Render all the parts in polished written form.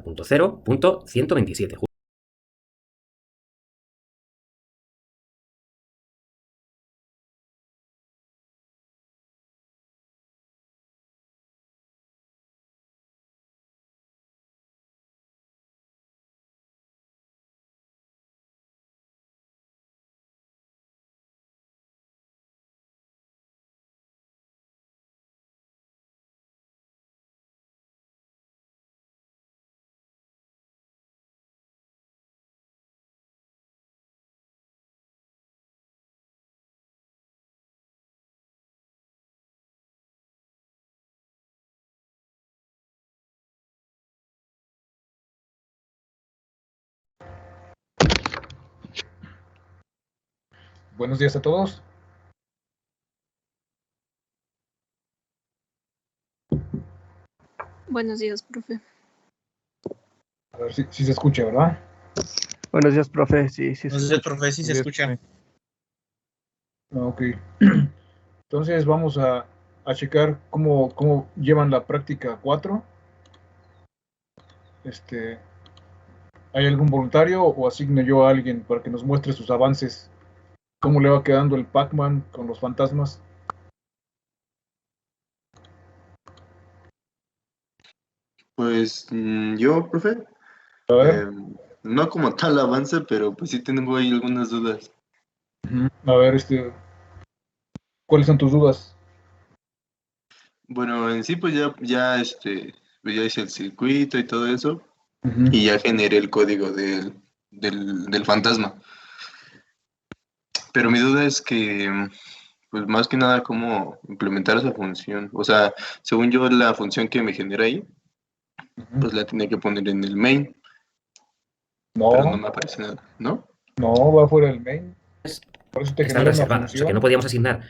190.0.127. Buenos días a todos. Buenos días, profe. A ver si se escucha, ¿verdad? Buenos días, profe. Sí, sí. Buenos días, profe. Sí se escucha. Ok. Entonces vamos a checar cómo llevan la práctica 4. ¿Hay algún voluntario o asigno yo a alguien para que nos muestre sus avances? ¿Cómo le va quedando el Pac-Man con los fantasmas? Pues yo, profe, A ver, no como tal avance, pero pues sí tengo ahí algunas dudas. a ver, ¿cuáles son tus dudas? Bueno, en sí pues pues ya hice el circuito y todo eso, Ujú. y ya generé el código del fantasma. Pero mi duda es que, pues más que nada, cómo implementar esa función. O sea, según yo, la función que me genera ahí, pues la tenía que poner en el main, pero no No, me aparece nada, ¿no? no, va fuera del main. Por eso te Están genera una reservadas, o sea que función. no podíamos asignar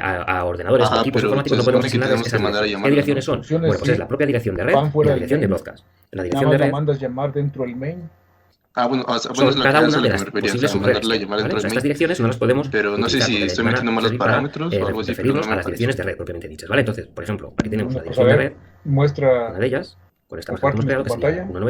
a ordenadores o Ajá, equipos pero informáticos, se no podemos supone que asignar tenemos que esas mandar a direcciones. ¿Qué llamarla, direcciones ¿no? son? Funciones, Bueno, pues es sí, la propia dirección de red van y fuera la del dirección de main. broadcast. La Nada dirección de más la red mandas llamar dentro del main. Ah, bueno, es son lo cada que, una eso es de lo que las me refería, o posibles sea, subredes mandarla a que hay, llamar ¿vale? dentro O sea, del estas main. direcciones no las podemos Pero no sé utilizar si porque estoy van metiendo a mal los servir para parámetros o algo así, pero referirnos no a me las direcciones de aparece. red propiamente dichas, ¿vale? Entonces, por ejemplo, aquí tenemos la Pues a dirección de red, ver, muestra, una de ellas, con esta máscara que hemos compártenos creado, tu que sería pantalla.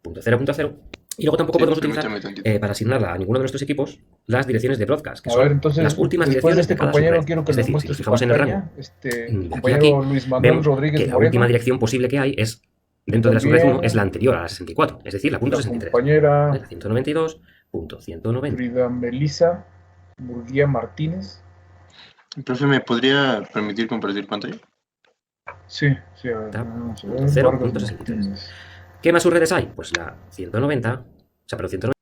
192.190.0.0, y luego tampoco Sí, podemos utilizar permítame tantito. para asignarla a ninguno de nuestros equipos las direcciones de broadcast, que A ver, son entonces, las últimas después de direcciones de este cada compañero, subred. quiero que Es nos decir, si muestre nos su fijamos en el rango pantalla. de aquí a Compañero aquí, Luis Manuel vemos Rodríguez que la Moreno. última dirección posible que hay es Y dentro de la subred 1 es también la anterior a la 64, es decir, la punto la 63. ¿Vale? compañera La 192.190. Frida Melissa Murguía Martínez. Profe, ¿me podría permitir compartir pantalla? Sí, sí, a ver, vamos a ver. Punto cero, Vargas punto 63. Martínez. ¿Qué más subredes hay? Pues la 190, o sea, pero 190.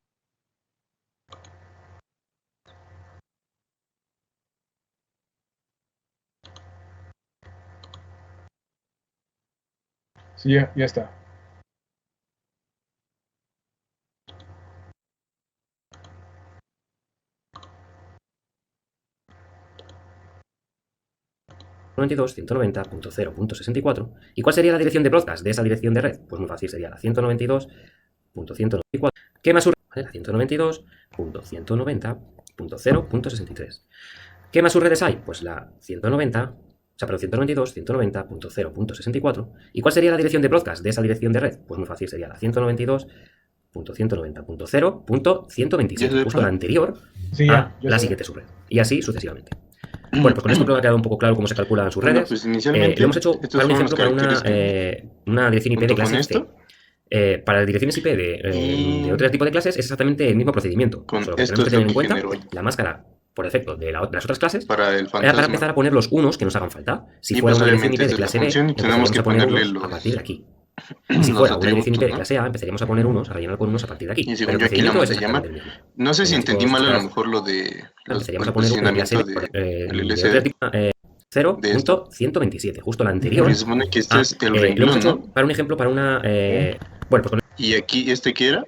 Sí, ya está. ¿Y cuál sería la dirección de broadcast de esa dirección de red? Pues muy fácil, sería la 192.194. ¿Qué más subredes? ¿Vale? La 192.190.0.63. ¿Qué más subredes hay? Pues la 190, o sea, pero 192.190.0.64. ¿Y cuál sería la dirección de broadcast de esa dirección de red? Pues muy fácil, sería la 192.190.0.127, justo la anterior Sí, a ya la se ve. siguiente subred. Y así sucesivamente. Bueno, pues con esto creo que ha quedado un poco claro cómo se calculan sus Bueno, redes. pues inicialmente, Lo hemos hecho estos para un fueron los ejemplo, para caracteres que una dirección IP de junto con clase esto, C. Para direcciones IP de otro tipo de clases es exactamente el mismo procedimiento. con Solo que esto tenemos que es tener lo en que cuenta generó ahí, la máscara por defecto de las otras clases para el para empezar fantasma. a poner los unos que nos hagan falta. Si Y fuera pues una dirección obviamente IP de esa es la clase B, función y tenemos empezaríamos que a poner ponerle unos a partir de aquí. Y si los fuera una dirección IP atributos, de ¿no? clase A, empezaríamos a poner unos, a rellenar con unos a partir de aquí. Y Pero según el yo aquí la procedimiento es mandé a llamar. exactamente el mismo. No sé si entendí mal a lo Estas mejor lo de empezaríamos el a poner uno de clase posicionamiento B del de otro LCD tipo, de esto. 0.127, justo la Y anterior. se supone que este es el Lo hemos renglón, hecho ¿no? para un ejemplo, para una... bueno, pues con Y aquí, ¿este qué era?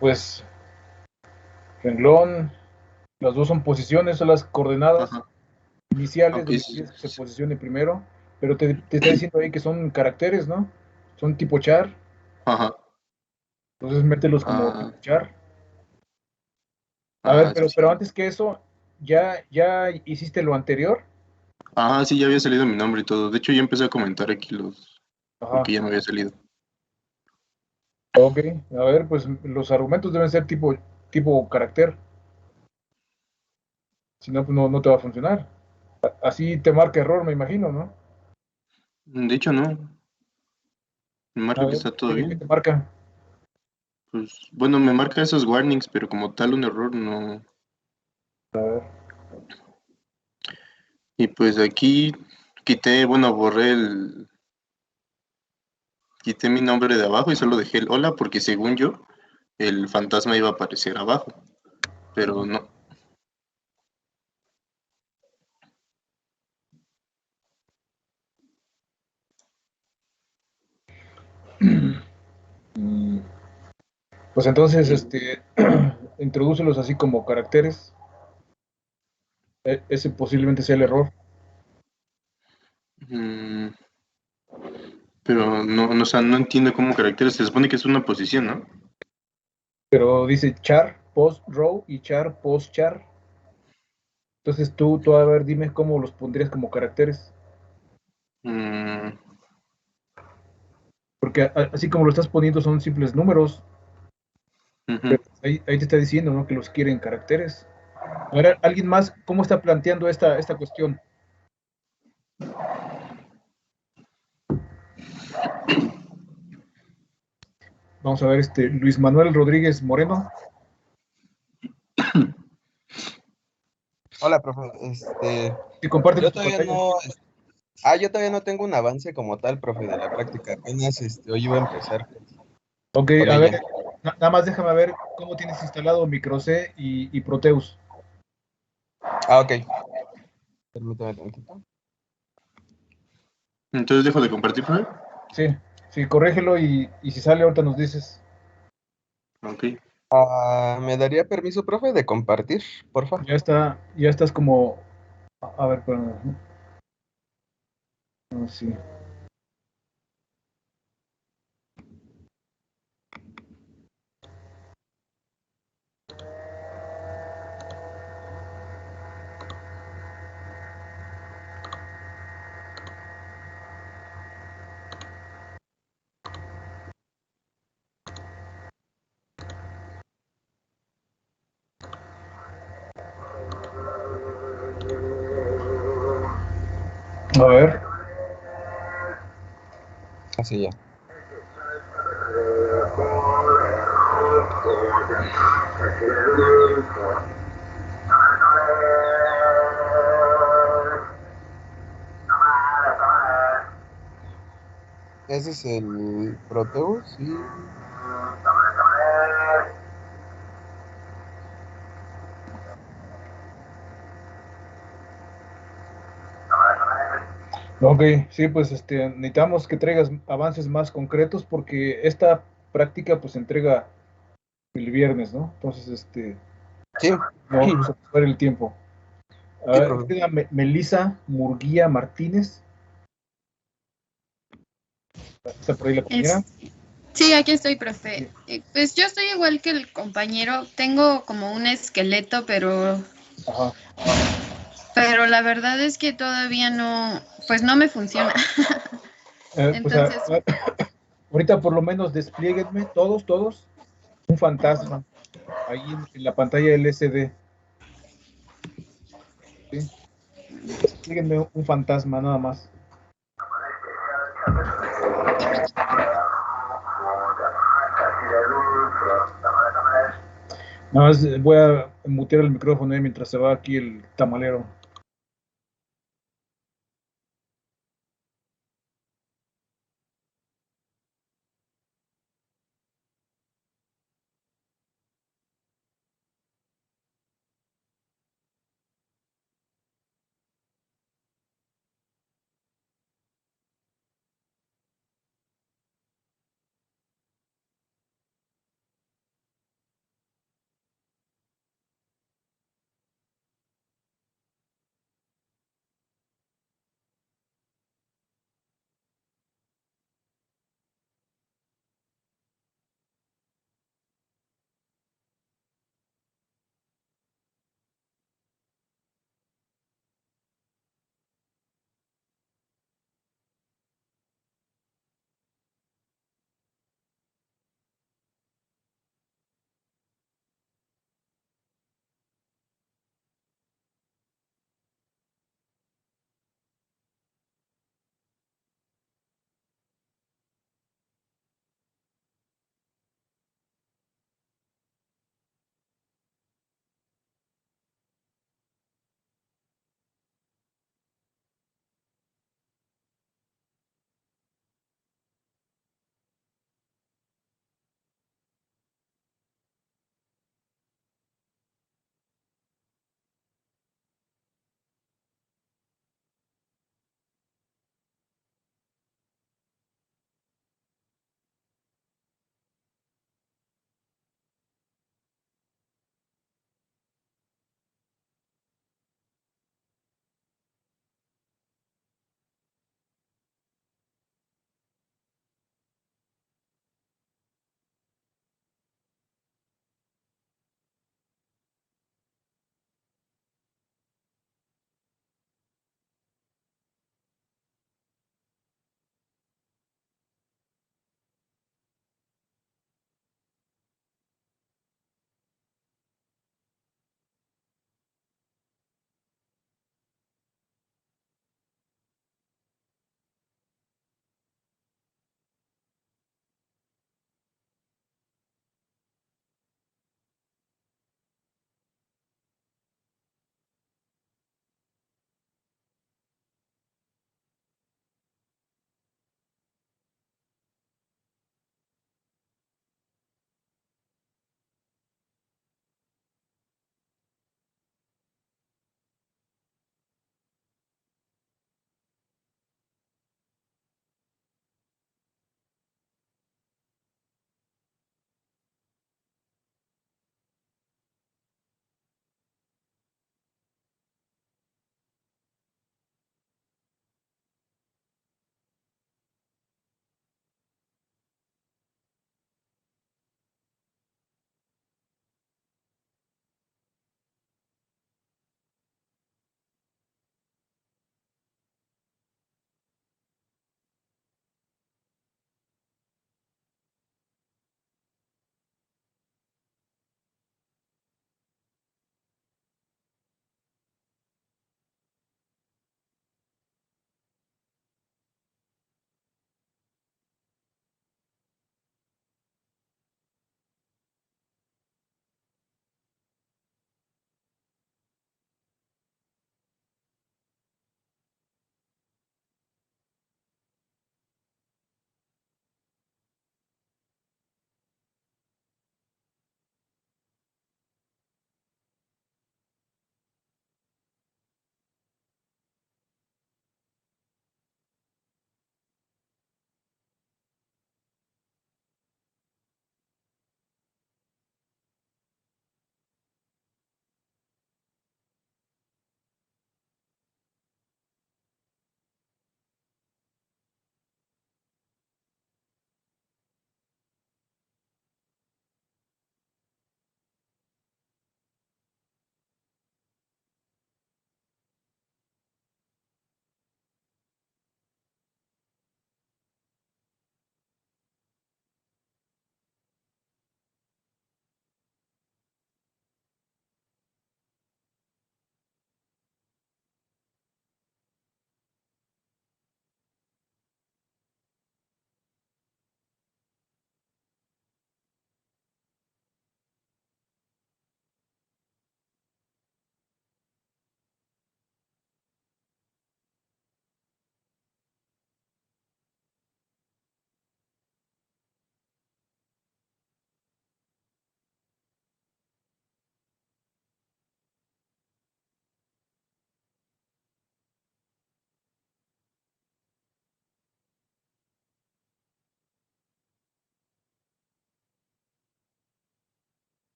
Pues renglón, las dos son posiciones, son las coordenadas Ajá. iniciales Ok, donde quieres que se posicione primero, pero te está diciendo ahí que son caracteres, ¿no? Son tipo char, ajá. entonces mételos como Ah, tipo char. A ver, ajá, sí, pero sí. antes que eso, ¿ya hiciste lo anterior? Ajá, sí, ya había salido mi nombre y todo. De hecho, ya empecé a comentar aquí los Ajá. porque ya me había salido. Ok, a ver, pues los argumentos deben ser tipo carácter, si no, pues no te va a funcionar. Así te marca error, me imagino, ¿no? De hecho, no. Me A marca que ver, está todo ¿qué bien. te marca? Pues bueno, me marca esos warnings, pero como tal un error no. A ver. Y pues aquí quité, bueno, borré el. Quité mi nombre de abajo y solo dejé el hola porque según yo, el fantasma iba a aparecer abajo. Pero no. Mm, Pues entonces, Y, introdúcelos así como caracteres. Ese posiblemente sea el error. mm, pero no, o sea, no entiendo cómo caracteres. Se supone que es una posición, ¿no? Pero dice char, post row y char, post char. Entonces tú a ver, dime cómo los pondrías como caracteres. Mm, Porque así como lo estás poniendo son simples números. ujú. Pero ahí te está diciendo, ¿no? Que los quieren caracteres. Ahora, ¿alguien más cómo está planteando esta cuestión? Vamos a ver, Luis Manuel Rodríguez Moreno. Hola, profe. Y compártenos Yo tu todavía pantalla. no, yo todavía no tengo un avance como tal, profe, de la práctica. Apenas, hoy iba a empezar Ok, con a ver, ella. nada más déjame ver cómo tienes instalado MicroC y Proteus. Ah, ok. Permítame tantito. Entonces dejo de compartir, profe. Sí, sí, corrégelo y si sale ahorita nos dices. Ok. Ah, ¿me daría permiso, profe, de compartir, porfa? Ya estás como, a ver, espérame. Ah, sí. A ver, Así ya. Ese es el Proteus y... ok, sí, pues necesitamos que traigas avances más concretos porque esta práctica pues se entrega el viernes, ¿no? Entonces, Sí, no vamos a perder el tiempo. A sí, ver, profe. queda Melisa Murguía Martínez, está por ahí la compañera. Es, sí, aquí estoy, profe. Sí, Pues yo estoy igual que el compañero. Tengo como un esqueleto, ajá. pero la verdad es que todavía no, pues no me funciona. Pues Entonces, ahorita por lo menos desplieguenme todos, un fantasma ahí en la pantalla LCD, ¿sí? Desplieguenme un fantasma nada más. Nada más voy a mutear el micrófono mientras se va aquí el tamalero.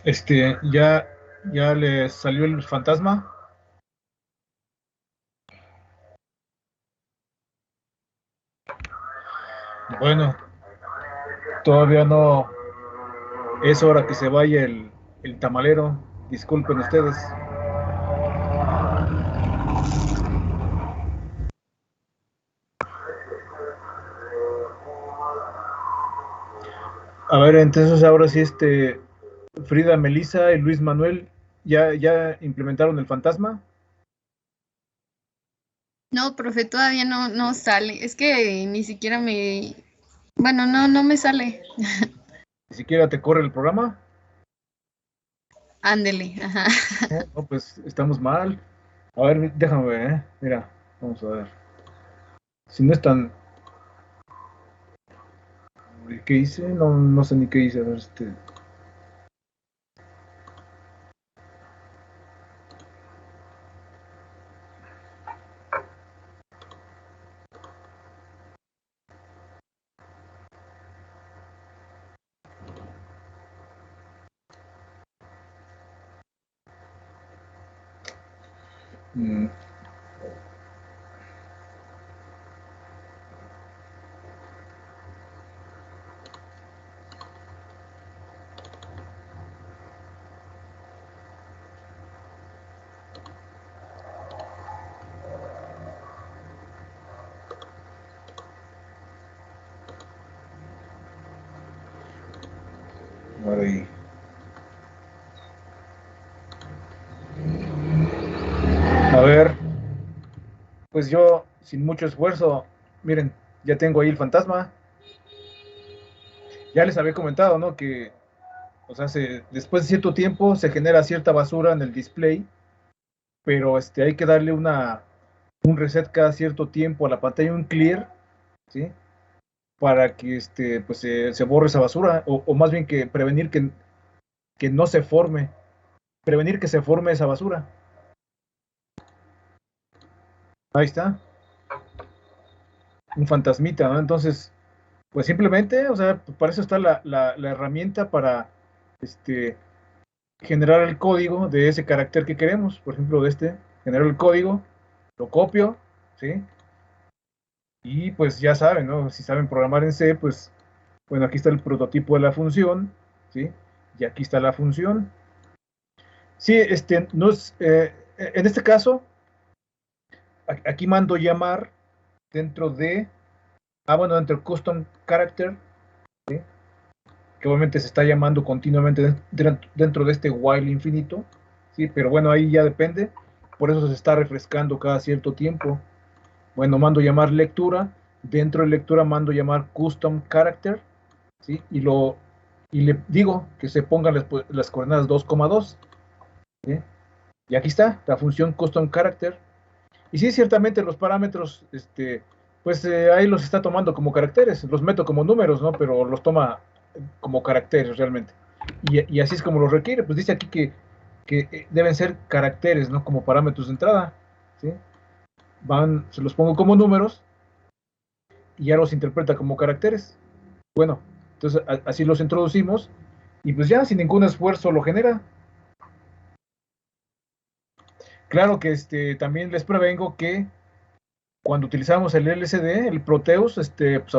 Ya le salió el fantasma. Bueno, todavía no es hora que se vaya el tamalero. Disculpen ustedes. A ver, entonces ahora sí, Frida, Melissa y Luis Manuel, ¿ya implementaron el fantasma? No, profe, todavía no sale. Es que ni siquiera bueno, no me sale. Ni siquiera te corre el programa. Ándele, ajá. No, pues estamos mal. A ver, déjame ver, ¿eh? Mira, vamos a ver. Si no es tan... ¿Qué hice? No sé ni qué hice. A ver, mm, a ver ahí. A ver, pues yo, sin mucho esfuerzo, miren, ya tengo ahí el fantasma. Ya les había comentado, ¿no? Que, o sea, después de cierto tiempo se genera cierta basura en el display, pero hay que darle un reset cada cierto tiempo a la pantalla, un clear, ¿sí? Para que pues se borre esa basura, o más bien que prevenir que no se forme, prevenir que se forme esa basura. Ahí está, un fantasmita, ¿no? Entonces, pues simplemente, o sea, para eso está la herramienta para generar el código de ese carácter que queremos. Por ejemplo, generar el código, lo copio, ¿sí? Y pues ya saben, ¿no? Si saben programar en C, pues, bueno, aquí está el prototipo de la función, ¿sí? Y aquí está la función. Sí, en este caso, aquí mando llamar dentro de, bueno, dentro del custom character, ¿sí? Que obviamente se está llamando continuamente dentro de este while infinito, ¿sí? Pero bueno, ahí ya depende, por eso se está refrescando cada cierto tiempo. Bueno, mando llamar lectura, dentro de lectura mando llamar custom character, ¿sí? Y le digo que se pongan las coordenadas 2,2, ¿sí? Y aquí está la función custom character. Y sí, ciertamente los parámetros, pues ahí los está tomando como caracteres, los meto como números, ¿no? Pero los toma como caracteres realmente. Y así es como los requiere, pues dice aquí que deben ser caracteres, ¿no? Como parámetros de entrada, ¿sí? Se los pongo como números y ya los interpreta como caracteres. Bueno, entonces así los introducimos y pues ya sin ningún esfuerzo lo genera. Claro que también les prevengo que cuando utilizamos el LCD, el Proteus, pues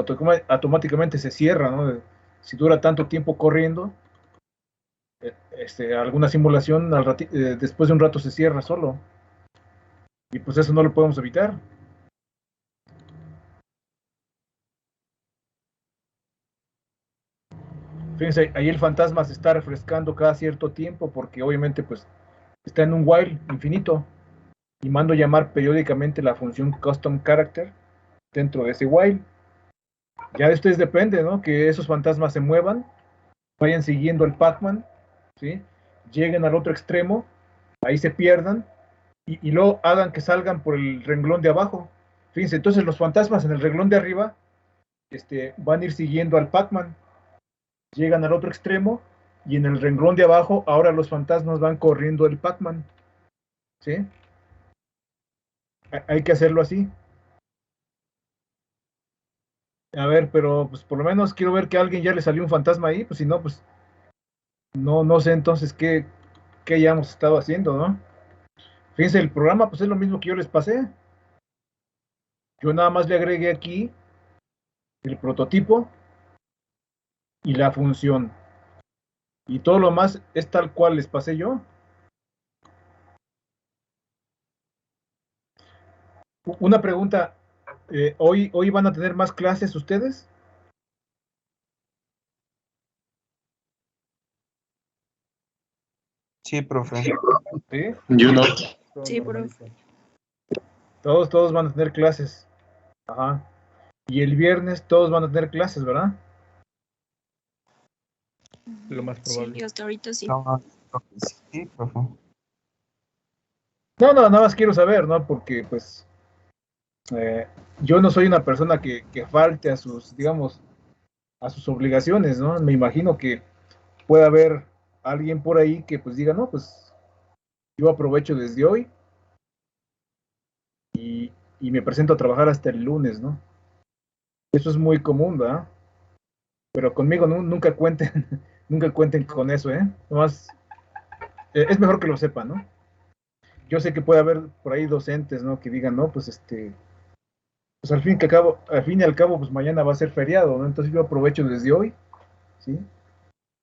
automáticamente se cierra, ¿no? Si dura tanto tiempo corriendo, alguna simulación después de un rato se cierra solo. Y pues eso no lo podemos evitar. Fíjense, ahí el fantasma se está refrescando cada cierto tiempo porque obviamente pues está en un while infinito y mando llamar periódicamente la función custom character dentro de ese while. Ya de ustedes depende, ¿no? Que esos fantasmas se muevan, vayan siguiendo el Pac-Man, ¿sí? Lleguen al otro extremo, ahí se pierdan y luego hagan que salgan por el renglón de abajo. Fíjense, entonces los fantasmas en el renglón de arriba van a ir siguiendo al Pac-Man, llegan al otro extremo y en el renglón de abajo ahora los fantasmas van corriendo el Pac-Man, ¿sí? Hay que hacerlo así. A ver, pero pues por lo menos quiero ver que a alguien ya le salió un fantasma ahí, pues si no, pues no sé entonces qué hayamos estado haciendo, ¿no? Fíjense, el programa pues es lo mismo que yo les pasé. Yo nada más le agregué aquí el prototipo y la función. Y todo lo más es tal cual les pasé yo. Una pregunta, ¿hoy van a tener más clases ustedes? Sí, profe. ¿Sí? Yo no. Sí, profe. Todos van a tener clases. Ajá. Y el viernes todos van a tener clases, ¿verdad? Lo más probable. Sí, hasta ahorita sí. No, creo que sí, profe. No, nada más quiero saber, ¿no? Porque pues eh, yo no soy una persona que falte a sus, digamos, a sus obligaciones, ¿no? Me imagino que puede haber alguien por ahí que pues diga, no, pues yo aprovecho desde hoy y me presento a trabajar hasta el lunes, ¿no? Eso es muy común, ¿verdad? Pero conmigo nunca cuenten, nunca cuenten con eso, ¿eh? Nomás, es mejor que lo sepan, ¿no? Yo sé que puede haber por ahí docentes, ¿no? Que digan, no, pues pues al fin y al cabo, pues mañana va a ser feriado, ¿no? Entonces yo aprovecho desde hoy, ¿sí?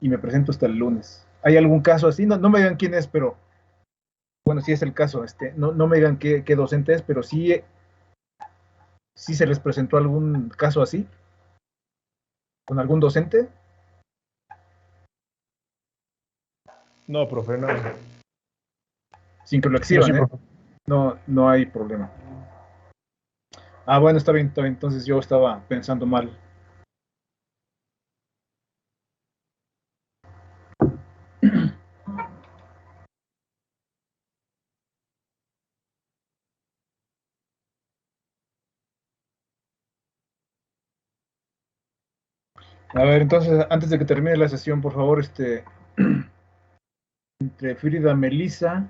Y me presento hasta el lunes. ¿Hay algún caso así? No me digan quién es, pero bueno, sí es el caso, no me digan qué docente es, pero sí se les presentó algún caso así, con algún docente, No, profe, no. sin que lo No, sí, exhiban, ¿eh? profe. No hay problema. Ah, bueno, está bien, entonces yo estaba pensando mal. A ver, entonces, antes de que termine la sesión, por favor, entre Frida Melissa,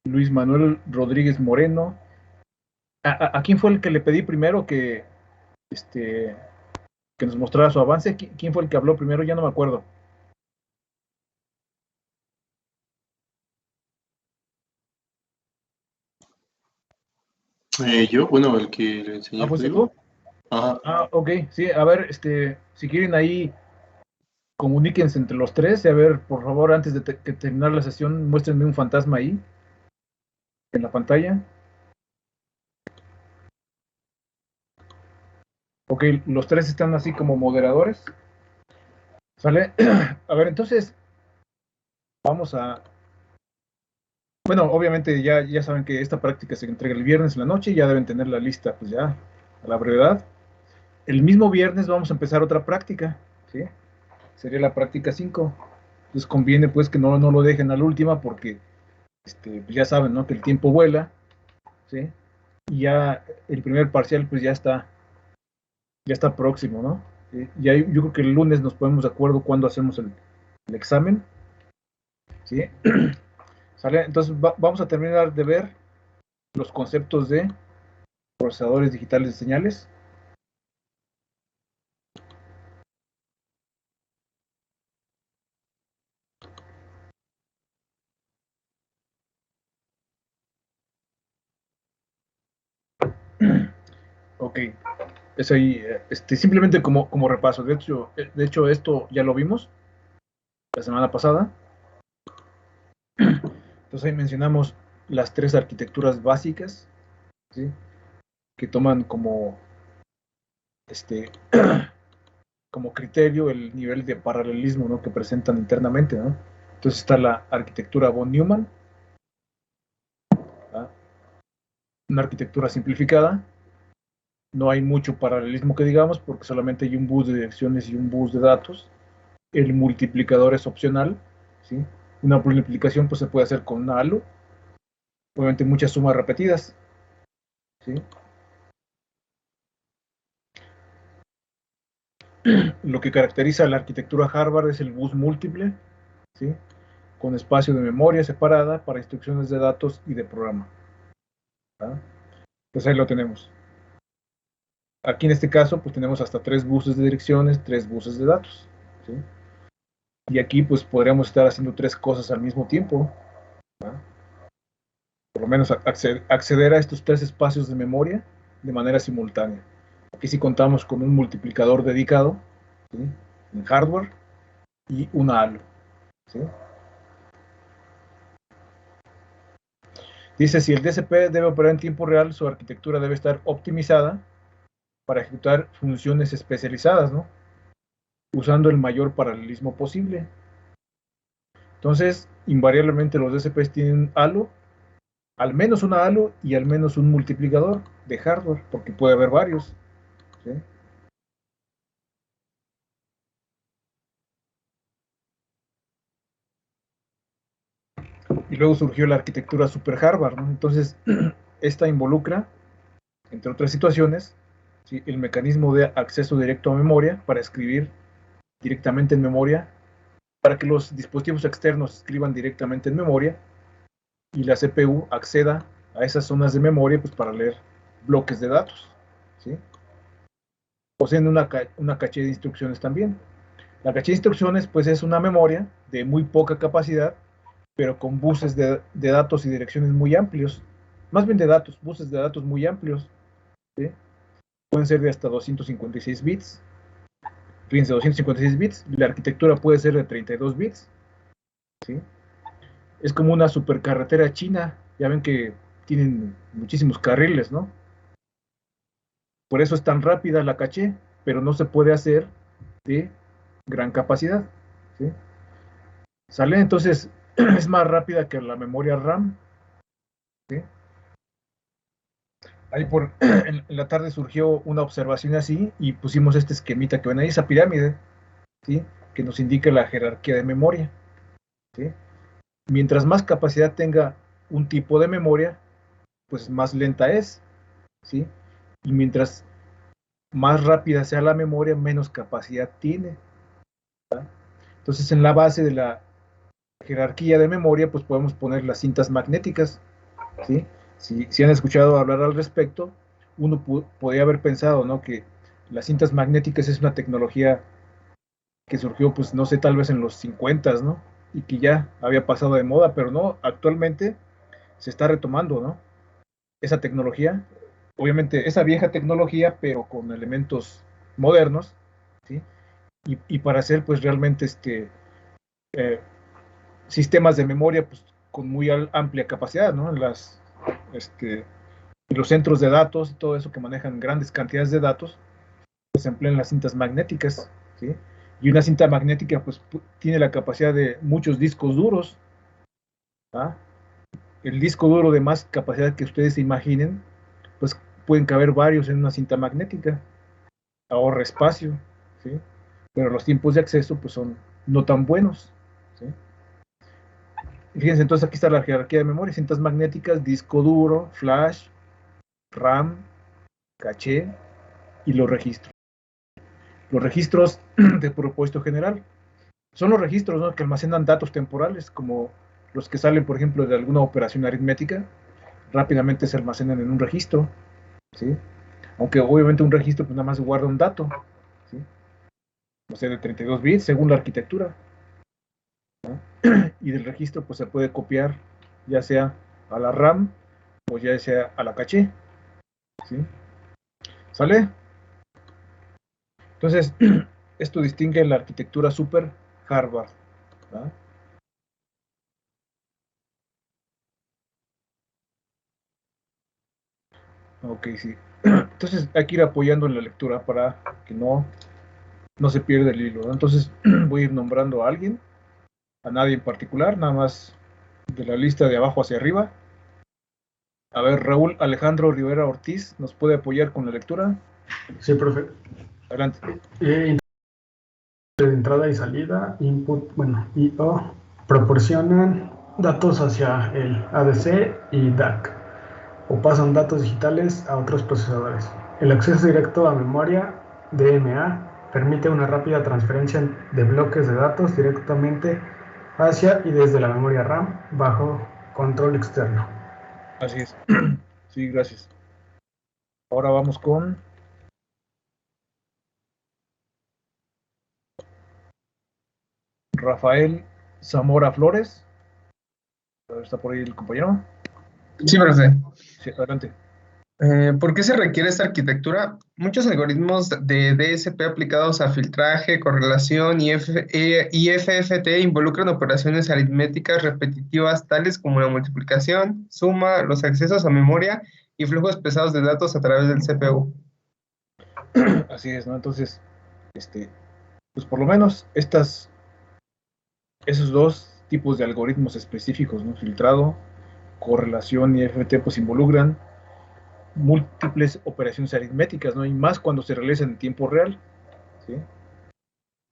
Luis Manuel Rodríguez Moreno. ¿A quién fue el que le pedí primero este, que nos mostrara su avance? ¿Quién fue el que habló primero? Ya no me acuerdo. Yo, bueno, el que le enseñé Ah, el ¿fuiste código. tú? Ajá. Ah, ok, sí, a ver, si quieren ahí, comuníquense entre los tres y a ver, por favor, antes de que terminar la sesión, muéstrenme un fantasma ahí, en la pantalla. Ok, los tres están así como moderadores. ¿Sale? A ver, entonces, vamos a... Bueno, obviamente ya saben que esta práctica se entrega el viernes en la noche, ya deben tener la lista, pues ya, a la brevedad. El mismo viernes vamos a empezar otra práctica, ¿sí? Sería la práctica 5. Entonces conviene pues que no lo dejen a la última porque pues ya saben, ¿no? Que el tiempo vuela, ¿sí? Y ya el primer parcial pues ya está próximo, ¿no? ¿Sí? Yo creo que el lunes nos ponemos de acuerdo cuándo hacemos el examen, ¿sí? ¿Sale? Entonces vamos a terminar de ver los conceptos de procesadores digitales de señales. Ok, eso ahí, simplemente como repaso. De hecho, esto ya lo vimos la semana pasada. Entonces ahí mencionamos las tres arquitecturas básicas, ¿sí? Que toman este, como criterio el nivel de paralelismo, ¿no? Que presentan internamente, ¿no? Entonces está la arquitectura von Neumann, ¿ah? Una arquitectura simplificada. No hay mucho paralelismo que digamos porque solamente hay un bus de direcciones y un bus de datos. El multiplicador es opcional, ¿sí? Una multiplicación pues se puede hacer con una ALU, obviamente muchas sumas repetidas, ¿sí? Lo que caracteriza a la arquitectura Harvard es el bus múltiple, ¿sí? Con espacio de memoria separada para instrucciones de datos y de programa, ¿tá? Pues ahí lo tenemos. Aquí en este caso, pues tenemos hasta 3 buses de direcciones, 3 buses de datos, ¿sí? Y aquí pues podríamos estar haciendo 3 cosas al mismo tiempo, ¿no? Por lo menos acceder a estos 3 espacios de memoria de manera simultánea. Aquí sí contamos con un multiplicador dedicado, ¿sí?, en hardware y una halo, ¿sí? Dice, si el DSP debe operar en tiempo real, su arquitectura debe estar optimizada para ejecutar funciones especializadas, ¿no?, usando el mayor paralelismo posible. Entonces, invariablemente los DSPs tienen halo, al menos una halo y al menos un multiplicador de hardware, porque puede haber varios, ¿sí? Y luego surgió la arquitectura super hardware, ¿no? Entonces, esta involucra, entre otras situaciones, ¿sí?, el mecanismo de acceso directo a memoria para escribir directamente en memoria, para que los dispositivos externos escriban directamente en memoria y la CPU acceda a esas zonas de memoria pues, para leer bloques de datos, ¿sí? Poseen una caché de instrucciones también. La caché de instrucciones pues es una memoria de muy poca capacidad, pero con buses de datos y direcciones muy amplios, más bien de datos, buses de datos muy amplios, ¿sí? Pueden ser de hasta 256 bits. Fíjense, 256 bits, la arquitectura puede ser de 32 bits, ¿sí? Es como una supercarretera china, ya ven que tienen muchísimos carriles, ¿no? Por eso es tan rápida la caché, pero no se puede hacer de gran capacidad, ¿sí? ¿Sale? Entonces, es más rápida que la memoria RAM, ¿sí? Ahí en la tarde surgió una observación así y pusimos este esquemita que ven ahí, esa pirámide, ¿sí?, que nos indica la jerarquía de memoria, ¿sí? Mientras más capacidad tenga un tipo de memoria, pues más lenta es, ¿sí? Y mientras más rápida sea la memoria, menos capacidad tiene, ¿tá? Entonces, en la base de la jerarquía de memoria, pues podemos poner las cintas magnéticas, ¿sí? Si han escuchado hablar al respecto, uno podría haber pensado, ¿no?, que las cintas magnéticas es una tecnología que surgió, pues, no sé, tal vez en los 50, ¿no?, y que ya había pasado de moda, pero no, actualmente se está retomando, ¿no?, esa tecnología, obviamente esa vieja tecnología, pero con elementos modernos, ¿sí? Y para hacer, pues, realmente eh, sistemas de memoria, pues, con muy amplia capacidad, ¿no? Los centros de datos y todo eso que manejan grandes cantidades de datos, pues se emplean las cintas magnéticas, ¿sí? Y una cinta magnética, pues, tiene la capacidad de muchos discos duros, ¿ah? El disco duro de más capacidad que ustedes se imaginen, pues pueden caber varios en una cinta magnética, ahorra espacio, ¿sí? Pero los tiempos de acceso, pues, son no tan buenos, ¿sí? Fíjense, entonces aquí está la jerarquía de memoria: cintas magnéticas, disco duro, flash, RAM, caché y los registros. Los registros de propósito general son los registros, ¿no?, que almacenan datos temporales, como los que salen, por ejemplo, de alguna operación aritmética, rápidamente se almacenan en un registro, ¿sí? Aunque obviamente un registro pues nada más guarda un dato, ¿sí?, no sé, de 32 bits según la arquitectura, ¿no? Y del registro pues se puede copiar ya sea a la RAM o ya sea a la caché, ¿sí? ¿Sale? Entonces, esto distingue la arquitectura super hardware, ¿no? Ok, sí. Entonces hay que ir apoyando en la lectura para que no se pierda el hilo, ¿no? Entonces voy a ir nombrando a alguien, a nadie en particular, nada más de la lista de abajo hacia arriba. A ver, Raúl Alejandro Rivera Ortiz, ¿nos puede apoyar con la lectura? Sí, profe. Adelante. De entrada y salida, input, bueno, I/O, proporcionan datos hacia el ADC y DAC, o pasan datos digitales a otros procesadores. El acceso directo a memoria, DMA, permite una rápida transferencia de bloques de datos directamente hacia y desde la memoria RAM bajo control externo. Así es. Sí, gracias. Ahora vamos con Rafael Zamora Flores. A ver, ¿está por ahí el compañero? Sí, profe. Sí, adelante. ¿Por qué se requiere esta arquitectura? Muchos algoritmos de DSP aplicados a filtraje, correlación y FFT involucran operaciones aritméticas repetitivas tales como la multiplicación, suma, los accesos a memoria y flujos pesados de datos a través del CPU. Así es, ¿no? Entonces, pues por lo menos esos dos tipos de algoritmos específicos, ¿no? Filtrado, correlación y FFT, pues involucran múltiples operaciones aritméticas, ¿no? Y más cuando se realizan en tiempo real, ¿sí?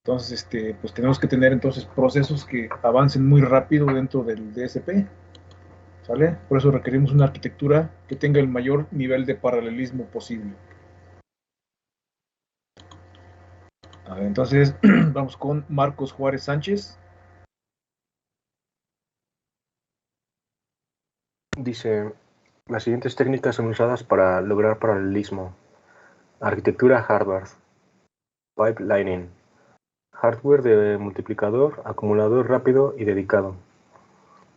Entonces, pues tenemos que tener entonces procesos que avancen muy rápido dentro del DSP, ¿sale? Por eso requerimos una arquitectura que tenga el mayor nivel de paralelismo posible. A ver, entonces, vamos con Marcos Juárez Sánchez. Dice, las siguientes técnicas son usadas para lograr paralelismo. Arquitectura Harvard. Pipelining. Hardware de multiplicador, acumulador rápido y dedicado.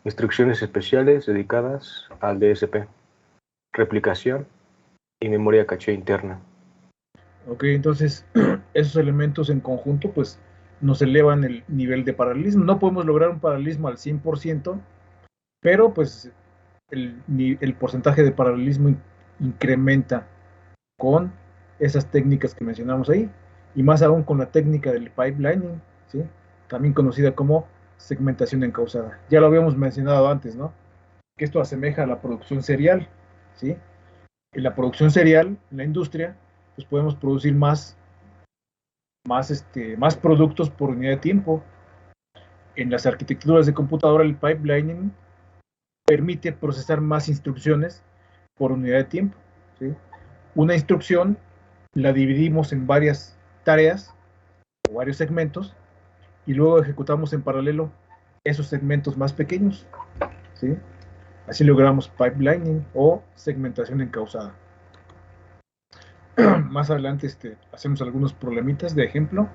Instrucciones especiales dedicadas al DSP. Replicación y memoria caché interna. Ok, entonces esos elementos en conjunto pues nos elevan el nivel de paralelismo. No podemos lograr un paralelismo al 100%, pero pues el porcentaje de paralelismo incrementa con esas técnicas que mencionamos ahí, y más aún con la técnica del pipelining, ¿sí? También conocida como segmentación encausada. Ya lo habíamos mencionado antes, ¿no? Que esto asemeja a la producción serial, ¿sí? En la producción serial, en la industria, pues podemos producir más productos por unidad de tiempo. En las arquitecturas de computadora, el pipelining permite procesar más instrucciones por unidad de tiempo, ¿sí? Una instrucción la dividimos en varias tareas o varios segmentos y luego ejecutamos en paralelo esos segmentos más pequeños, ¿sí? Así logramos pipelining o segmentación encausada. Más adelante hacemos algunos problemitas de ejemplo.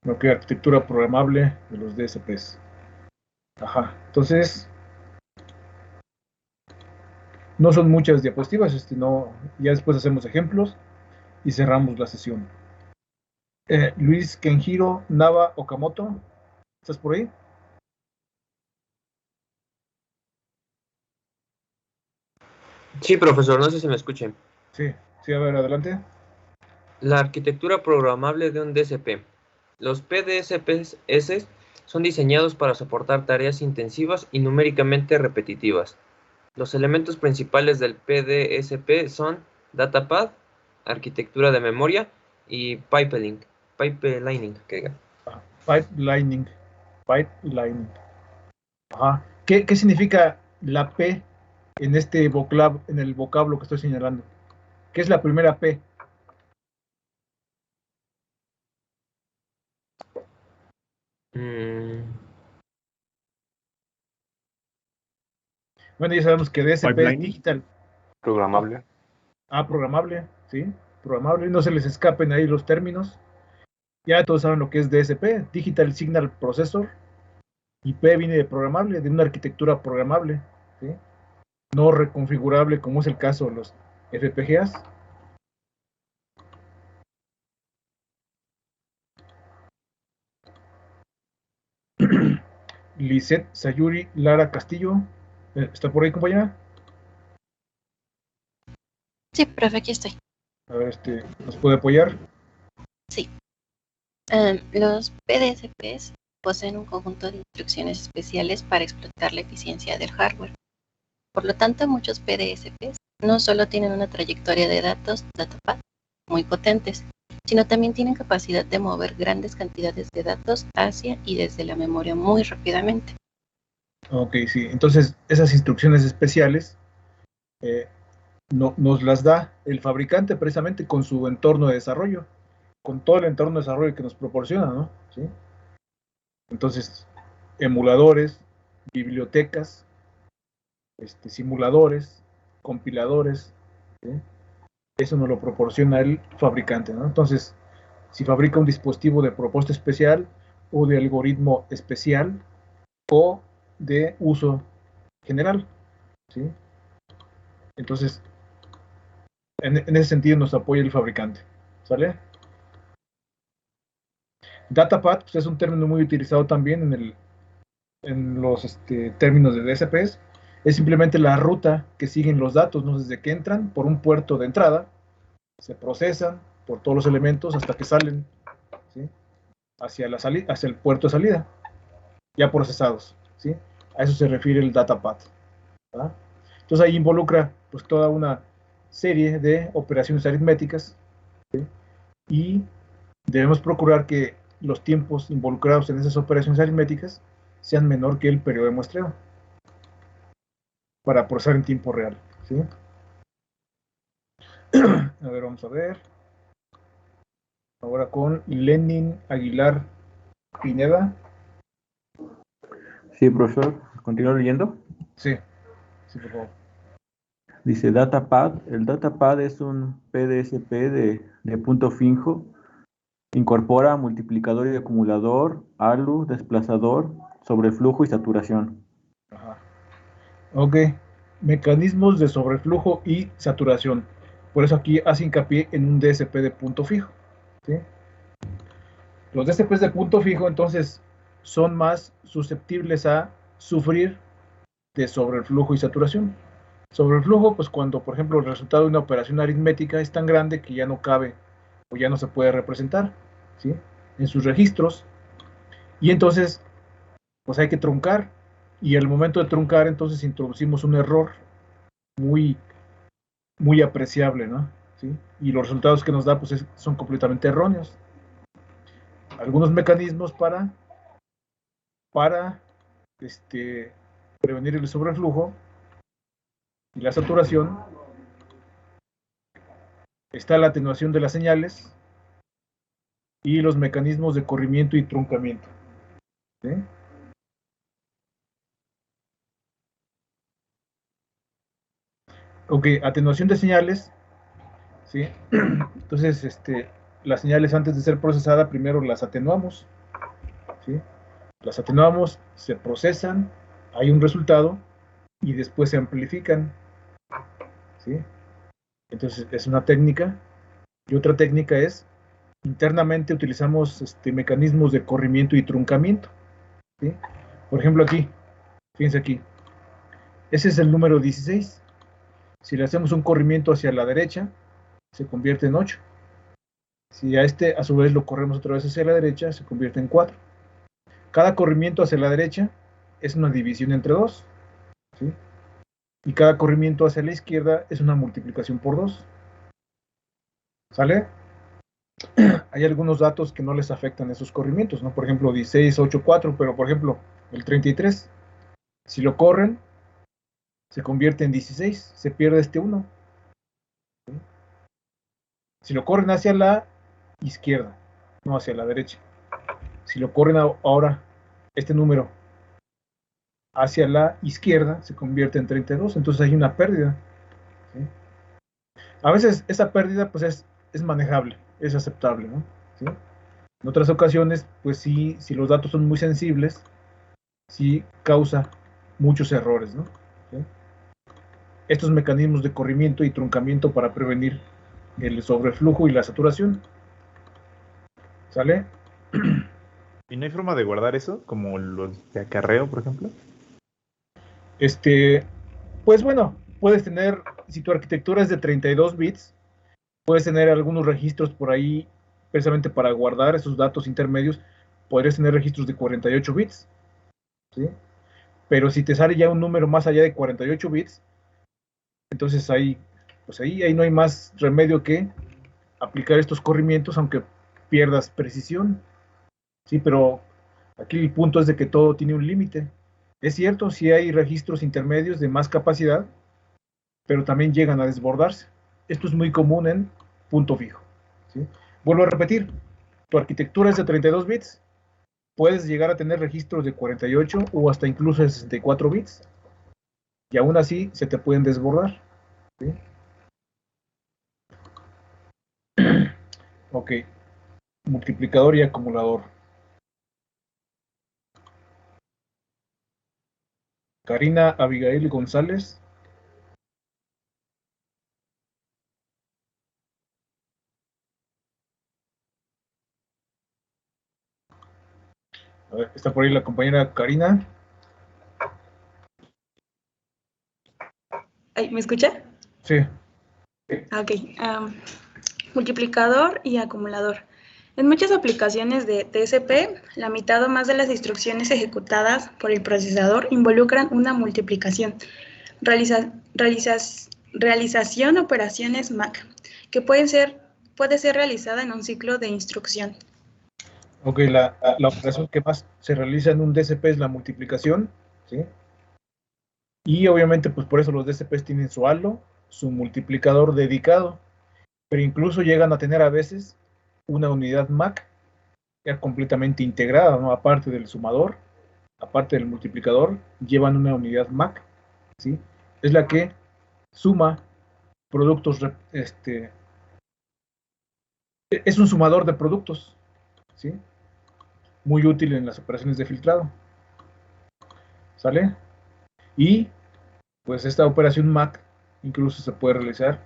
Lo que es arquitectura programable de los DSPs. Ajá, entonces no son muchas diapositivas, no, ya después hacemos ejemplos y cerramos la sesión. Luis Kenjiro Nava Okamoto, ¿estás por ahí? Sí, profesor, no sé si me escuchen. Sí, a ver, adelante. La arquitectura programable de un DSP. Los PDSPs son diseñados para soportar tareas intensivas y numéricamente repetitivas. Los elementos principales del PDSP son Datapad, arquitectura de memoria y pipelining. Pipelining. Ajá. ¿Qué significa la P en en el vocablo que estoy señalando? ¿Qué es la primera P? Bueno, ya sabemos que DSP es Pipelining. digital. Programable. Programable, ¿sí? Programable, no se les escapen ahí los términos. Ya todos saben lo que es DSP, Digital Signal Processor, y P viene de programable, de una arquitectura programable, ¿sí? No reconfigurable como es el caso de los FPGAs. Lisette Sayuri Lara Castillo, ¿está por ahí, compañera? Sí, profe, aquí estoy. A ver, ¿nos puede apoyar? Sí. Los PDSPs poseen un conjunto de instrucciones especiales para explotar la eficiencia del hardware. Por lo tanto, muchos PDSPs no solo tienen una trayectoria de datos datapad muy potentes, sino también tienen capacidad de mover grandes cantidades de datos hacia y desde la memoria muy rápidamente. Ok, sí. Entonces, esas instrucciones especiales nos las da el fabricante precisamente con su entorno de desarrollo, con todo el entorno de desarrollo que nos proporciona, ¿no? ¿Sí? Entonces, emuladores, bibliotecas, simuladores, compiladores, ¿sí? eso nos lo proporciona el fabricante, ¿no? Entonces, si fabrica un dispositivo de propósito especial o de algoritmo especial o de uso general, ¿sí? Entonces, en ese sentido nos apoya el fabricante, ¿sale? Datapad pues, es un término muy utilizado también en los términos de DSPs. Es simplemente la ruta que siguen los datos, ¿no? Desde que entran por un puerto de entrada, se procesan por todos los elementos hasta que salen, ¿sí? hacia el puerto de salida, ya procesados, ¿sí? A eso se refiere el datapad, ¿verdad? Entonces ahí involucra pues toda una serie de operaciones aritméticas, ¿sí? Y debemos procurar que los tiempos involucrados en esas operaciones aritméticas sean menor que el periodo de muestreo para procesar en tiempo real, ¿sí? A ver, vamos a ver. Ahora con Lenin Aguilar Pineda. Sí, profesor, ¿continúo leyendo? Sí, sí, por favor. Dice Datapad. El Datapad es un PDSP de punto fijo. Incorpora multiplicador y acumulador, ALU, desplazador, sobreflujo y saturación. Ajá. Ok. Mecanismos de sobreflujo y saturación. Por eso aquí hace hincapié en un DSP de punto fijo, ¿sí? Los DSPs de punto fijo, entonces, son más susceptibles a sufrir de sobreflujo y saturación. Sobreflujo, pues cuando, por ejemplo, el resultado de una operación aritmética es tan grande que ya no cabe o ya no se puede representar, ¿sí? En sus registros. Y entonces, pues hay que truncar. Y al momento de truncar, entonces introducimos un error muy, muy apreciable, ¿no? ¿Sí? Y los resultados que nos da, pues son completamente erróneos. Algunos mecanismos para prevenir el sobreflujo y la saturación. Está la atenuación de las señales y los mecanismos de corrimiento y truncamiento, ¿sí? Ok, atenuación de señales, ¿sí? Entonces, las señales antes de ser procesadas, primero las atenuamos, ¿sí? Las atenuamos, se procesan, hay un resultado y después se amplifican, ¿sí? Entonces, es una técnica. Y otra técnica es, internamente utilizamos mecanismos de corrimiento y truncamiento, ¿sí? Por ejemplo, aquí, fíjense aquí, ese es el número 16. Si le hacemos un corrimiento hacia la derecha, se convierte en 8. Si a su vez lo corremos otra vez hacia la derecha, se convierte en 4. Cada corrimiento hacia la derecha es una división entre 2, ¿sí? Y cada corrimiento hacia la izquierda es una multiplicación por 2. ¿Sale? Hay algunos datos que no les afectan esos corrimientos, ¿no? Por ejemplo, 16, 8, 4, pero por ejemplo, el 33, si lo corren, se convierte en 16, se pierde este 1. ¿Sí? Si lo corren hacia la izquierda, no hacia la derecha. Si lo corren ahora, este número, hacia la izquierda, se convierte en 32, entonces hay una pérdida, ¿sí? A veces esa pérdida pues es manejable, es aceptable, ¿no? ¿Sí? En otras ocasiones, pues sí, si los datos son muy sensibles, sí causa muchos errores, ¿no? ¿Sí? Estos mecanismos de corrimiento y truncamiento para prevenir el sobreflujo y la saturación. ¿Sale? ¿Y no hay forma de guardar eso? Como los de acarreo, por ejemplo. Pues bueno, puedes tener, si tu arquitectura es de 32 bits, puedes tener algunos registros por ahí, precisamente para guardar esos datos intermedios, podrías tener registros de 48 bits, ¿sí? Pero si te sale ya un número más allá de 48 bits, entonces ahí no hay más remedio que aplicar estos corrimientos, aunque pierdas precisión, ¿sí? Pero aquí el punto es de que todo tiene un límite. Es cierto, sí hay registros intermedios de más capacidad, pero también llegan a desbordarse. Esto es muy común en punto fijo, ¿sí? Vuelvo a repetir, tu arquitectura es de 32 bits, puedes llegar a tener registros de 48 o hasta incluso de 64 bits, y aún así se te pueden desbordar, ¿sí? Ok. Multiplicador y acumulador. Karina Abigail González. A ver, está por ahí la compañera Karina. Ay, ¿me escucha? Sí. Ok. Multiplicador y acumulador. En muchas aplicaciones de DSP, la mitad o más de las instrucciones ejecutadas por el procesador involucran una multiplicación, realización operaciones MAC, que puede ser realizada en un ciclo de instrucción. Ok, la operación que más se realiza en un DSP es la multiplicación, ¿sí? Y obviamente, pues por eso los DSPs tienen su halo, su multiplicador dedicado, pero incluso llegan a tener a veces una unidad MAC ya completamente integrada, ¿no? Aparte del sumador, aparte del multiplicador, llevan una unidad MAC, ¿sí? Es la que suma productos, es un sumador de productos, ¿sí? Muy útil en las operaciones de filtrado, ¿sale? Y pues esta operación MAC incluso se puede realizar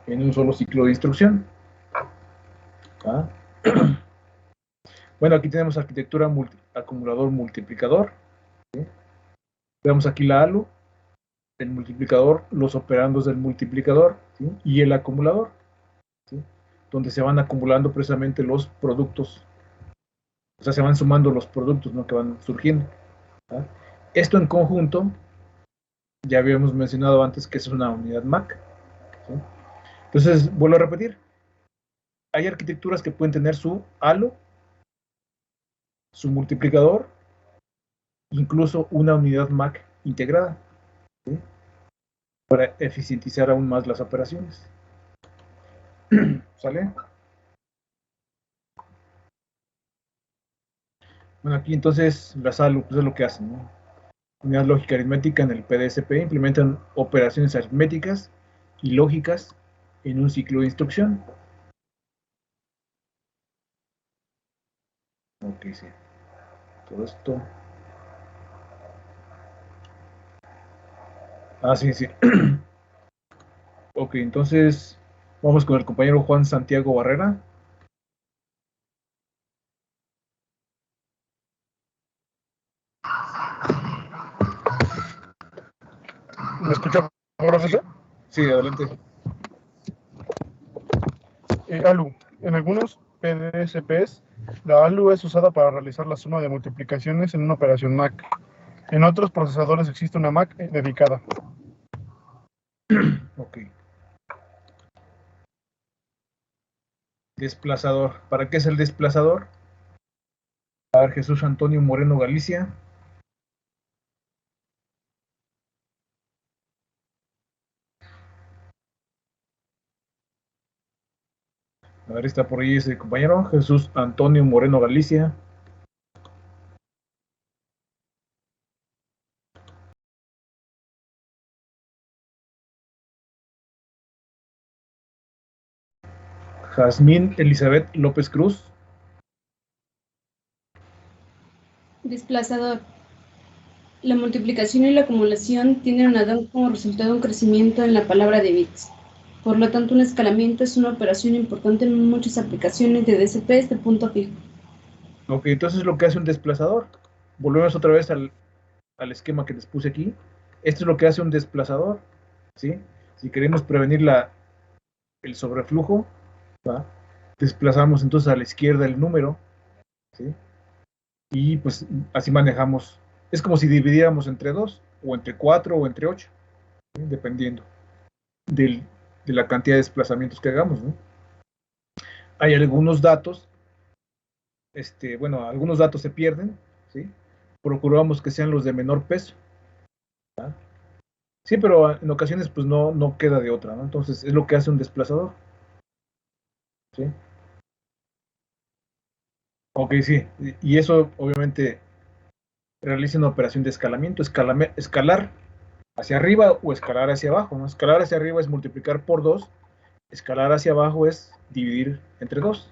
en un solo ciclo de instrucción. ¿Ah? Bueno, aquí tenemos arquitectura acumulador multiplicador, ¿sí? Veamos aquí la ALU, el multiplicador, los operandos del multiplicador, ¿sí? Y el acumulador, ¿sí? Donde se van acumulando precisamente los productos, o sea, se van sumando los productos, ¿no? Que van surgiendo. ¿Ah? Esto en conjunto, ya habíamos mencionado antes que es una unidad MAC, ¿sí? Entonces, vuelvo a repetir, hay arquitecturas que pueden tener su halo, su multiplicador, incluso una unidad MAC integrada, ¿sí? Para eficientizar aún más las operaciones. ¿Sale? Bueno, aquí entonces las ALU, pues es lo que hacen, ¿no? Unidad lógica aritmética en el PDSP implementan operaciones aritméticas y lógicas en un ciclo de instrucción. Ok, sí. Todo esto. Ah, sí, sí. Ok, entonces vamos con el compañero Juan Santiago Barrera. ¿Me escucha, profesor? Sí, adelante. ALU. En algunos PDSPs, la ALU es usada para realizar la suma de multiplicaciones en una operación MAC. En otros procesadores existe una MAC dedicada. Ok. Desplazador. ¿Para qué es el desplazador? A ver, Jesús Antonio Moreno Galicia. A ver, está por ahí ese compañero, Jesús Antonio Moreno Galicia. Jazmín Elizabeth López Cruz. Desplazador. La multiplicación y la acumulación tienen a dar como resultado un crecimiento en la palabra de bits. Por lo tanto, un escalamiento es una operación importante en muchas aplicaciones de DSPs de punto fijo. Ok, entonces lo que hace un desplazador. Volvemos otra vez al esquema que les puse aquí. Esto es lo que hace un desplazador, ¿sí? Si queremos prevenir el sobreflujo, ¿va? Desplazamos entonces a la izquierda el número, ¿sí? Y pues así manejamos. Es como si dividiéramos entre 2, o entre 4, o entre 8, ¿sí? Dependiendo de la cantidad de desplazamientos que hagamos, ¿no? Hay algunos datos, bueno, algunos datos se pierden, ¿sí? Procuramos que sean los de menor peso, ¿tá? Sí, pero en ocasiones pues no queda de otra, ¿no? Entonces es lo que hace un desplazador, ¿sí? Ok, sí, y eso obviamente realiza una operación de escalamiento, escalar hacia arriba o escalar hacia abajo, ¿no? Escalar hacia arriba es multiplicar por 2, escalar hacia abajo es dividir entre 2,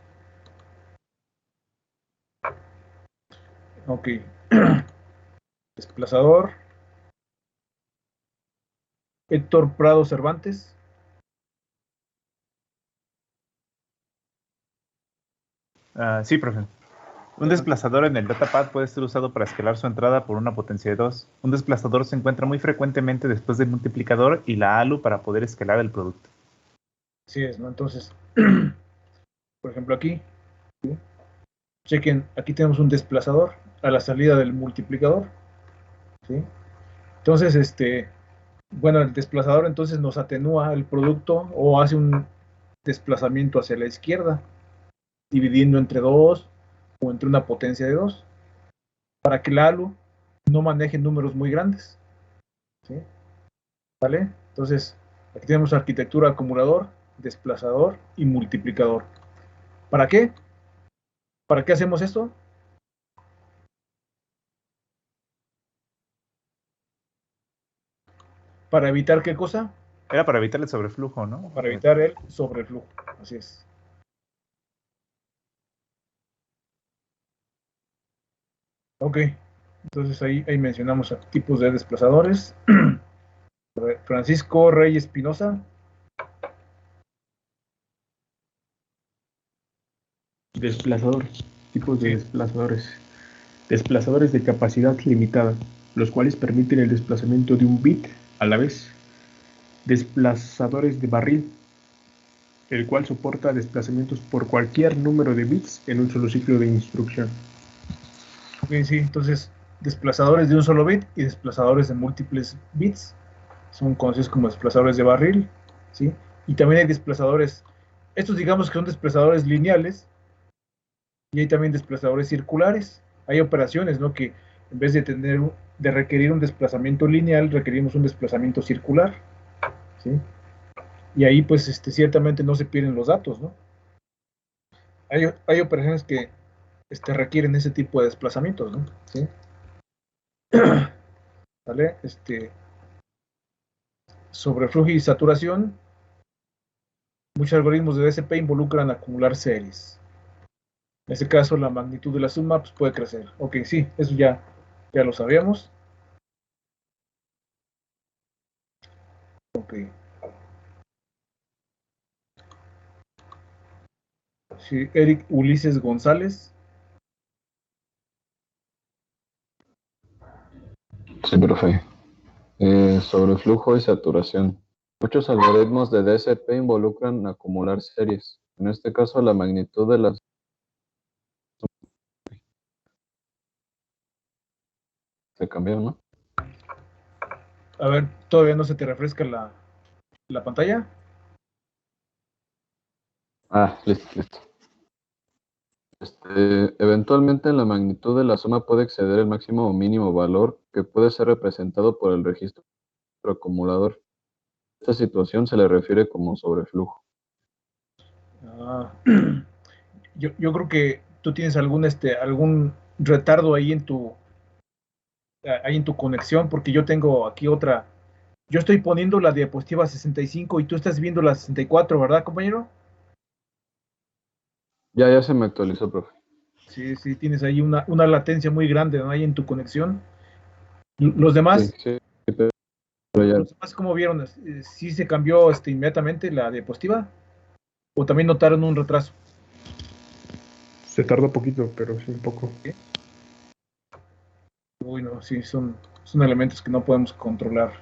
Ok. Desplazador. Héctor Prado Cervantes. Sí, profe. Un desplazador en el datapad puede ser usado para escalar su entrada por una potencia de 2. Un desplazador se encuentra muy frecuentemente después del multiplicador y la ALU para poder escalar el producto. Así es, ¿no? Entonces, por ejemplo aquí, ¿sí? Chequen, aquí tenemos un desplazador a la salida del multiplicador, ¿sí? Entonces, bueno, el desplazador entonces nos atenúa el producto o hace un desplazamiento hacia la izquierda, dividiendo entre 2 o entre una potencia de 2, para que la ALU no maneje números muy grandes, ¿sí? ¿Vale? Entonces, aquí tenemos arquitectura acumulador, desplazador y multiplicador. ¿Para qué? ¿Para qué hacemos esto? ¿Para evitar qué cosa? Era para evitar el sobreflujo, ¿no? Para evitar el sobreflujo, así es. Ok, entonces ahí mencionamos a tipos de desplazadores. Francisco Rey Espinosa. Desplazador. Tipos de desplazadores. Desplazadores de capacidad limitada, los cuales permiten el desplazamiento de un bit a la vez. Desplazadores de barril, el cual soporta desplazamientos por cualquier número de bits en un solo ciclo de instrucción. Ok, sí, entonces desplazadores de un solo bit y desplazadores de múltiples bits son conocidos como desplazadores de barril, ¿sí? Y también hay desplazadores, estos digamos que son desplazadores lineales, y hay también desplazadores circulares. Hay operaciones, ¿no? Que en vez de requerir un desplazamiento lineal, requerimos un desplazamiento circular, ¿sí? Y ahí pues ciertamente no se pierden los datos, ¿no? Hay operaciones que requieren ese tipo de desplazamientos, ¿no? ¿Sí? ¿Vale? Sobreflujo y saturación. Muchos algoritmos de DSP involucran acumular series. En este caso, la magnitud de la suma pues, puede crecer. Ok, sí, eso ya lo sabíamos. Ok. Sí, Eric Ulises González. Sí, profe. Sobreflujo y saturación. Muchos algoritmos de DSP involucran acumular series. En este caso, la magnitud de las... Se cambió, ¿no? A ver, ¿todavía no se te refresca la pantalla? Ah, listo. Eventualmente la magnitud de la suma puede exceder el máximo o mínimo valor que puede ser representado por el registro acumulador. Esta situación se le refiere como sobreflujo. Ah, yo creo que tú tienes algún retardo ahí en tu conexión, porque yo tengo aquí otra. Yo estoy poniendo la diapositiva 65 y tú estás viendo la 64, ¿verdad, compañero? Ya se me actualizó, profe. Sí, tienes ahí una latencia muy grande, ¿no? Ahí en tu conexión. Los demás, Sí, pero ya. los demás, ¿cómo vieron? ¿Sí se cambió inmediatamente la diapositiva? ¿O también notaron un retraso? Se tardó poquito, pero sí un poco. Uy, no, sí, son elementos que no podemos controlar.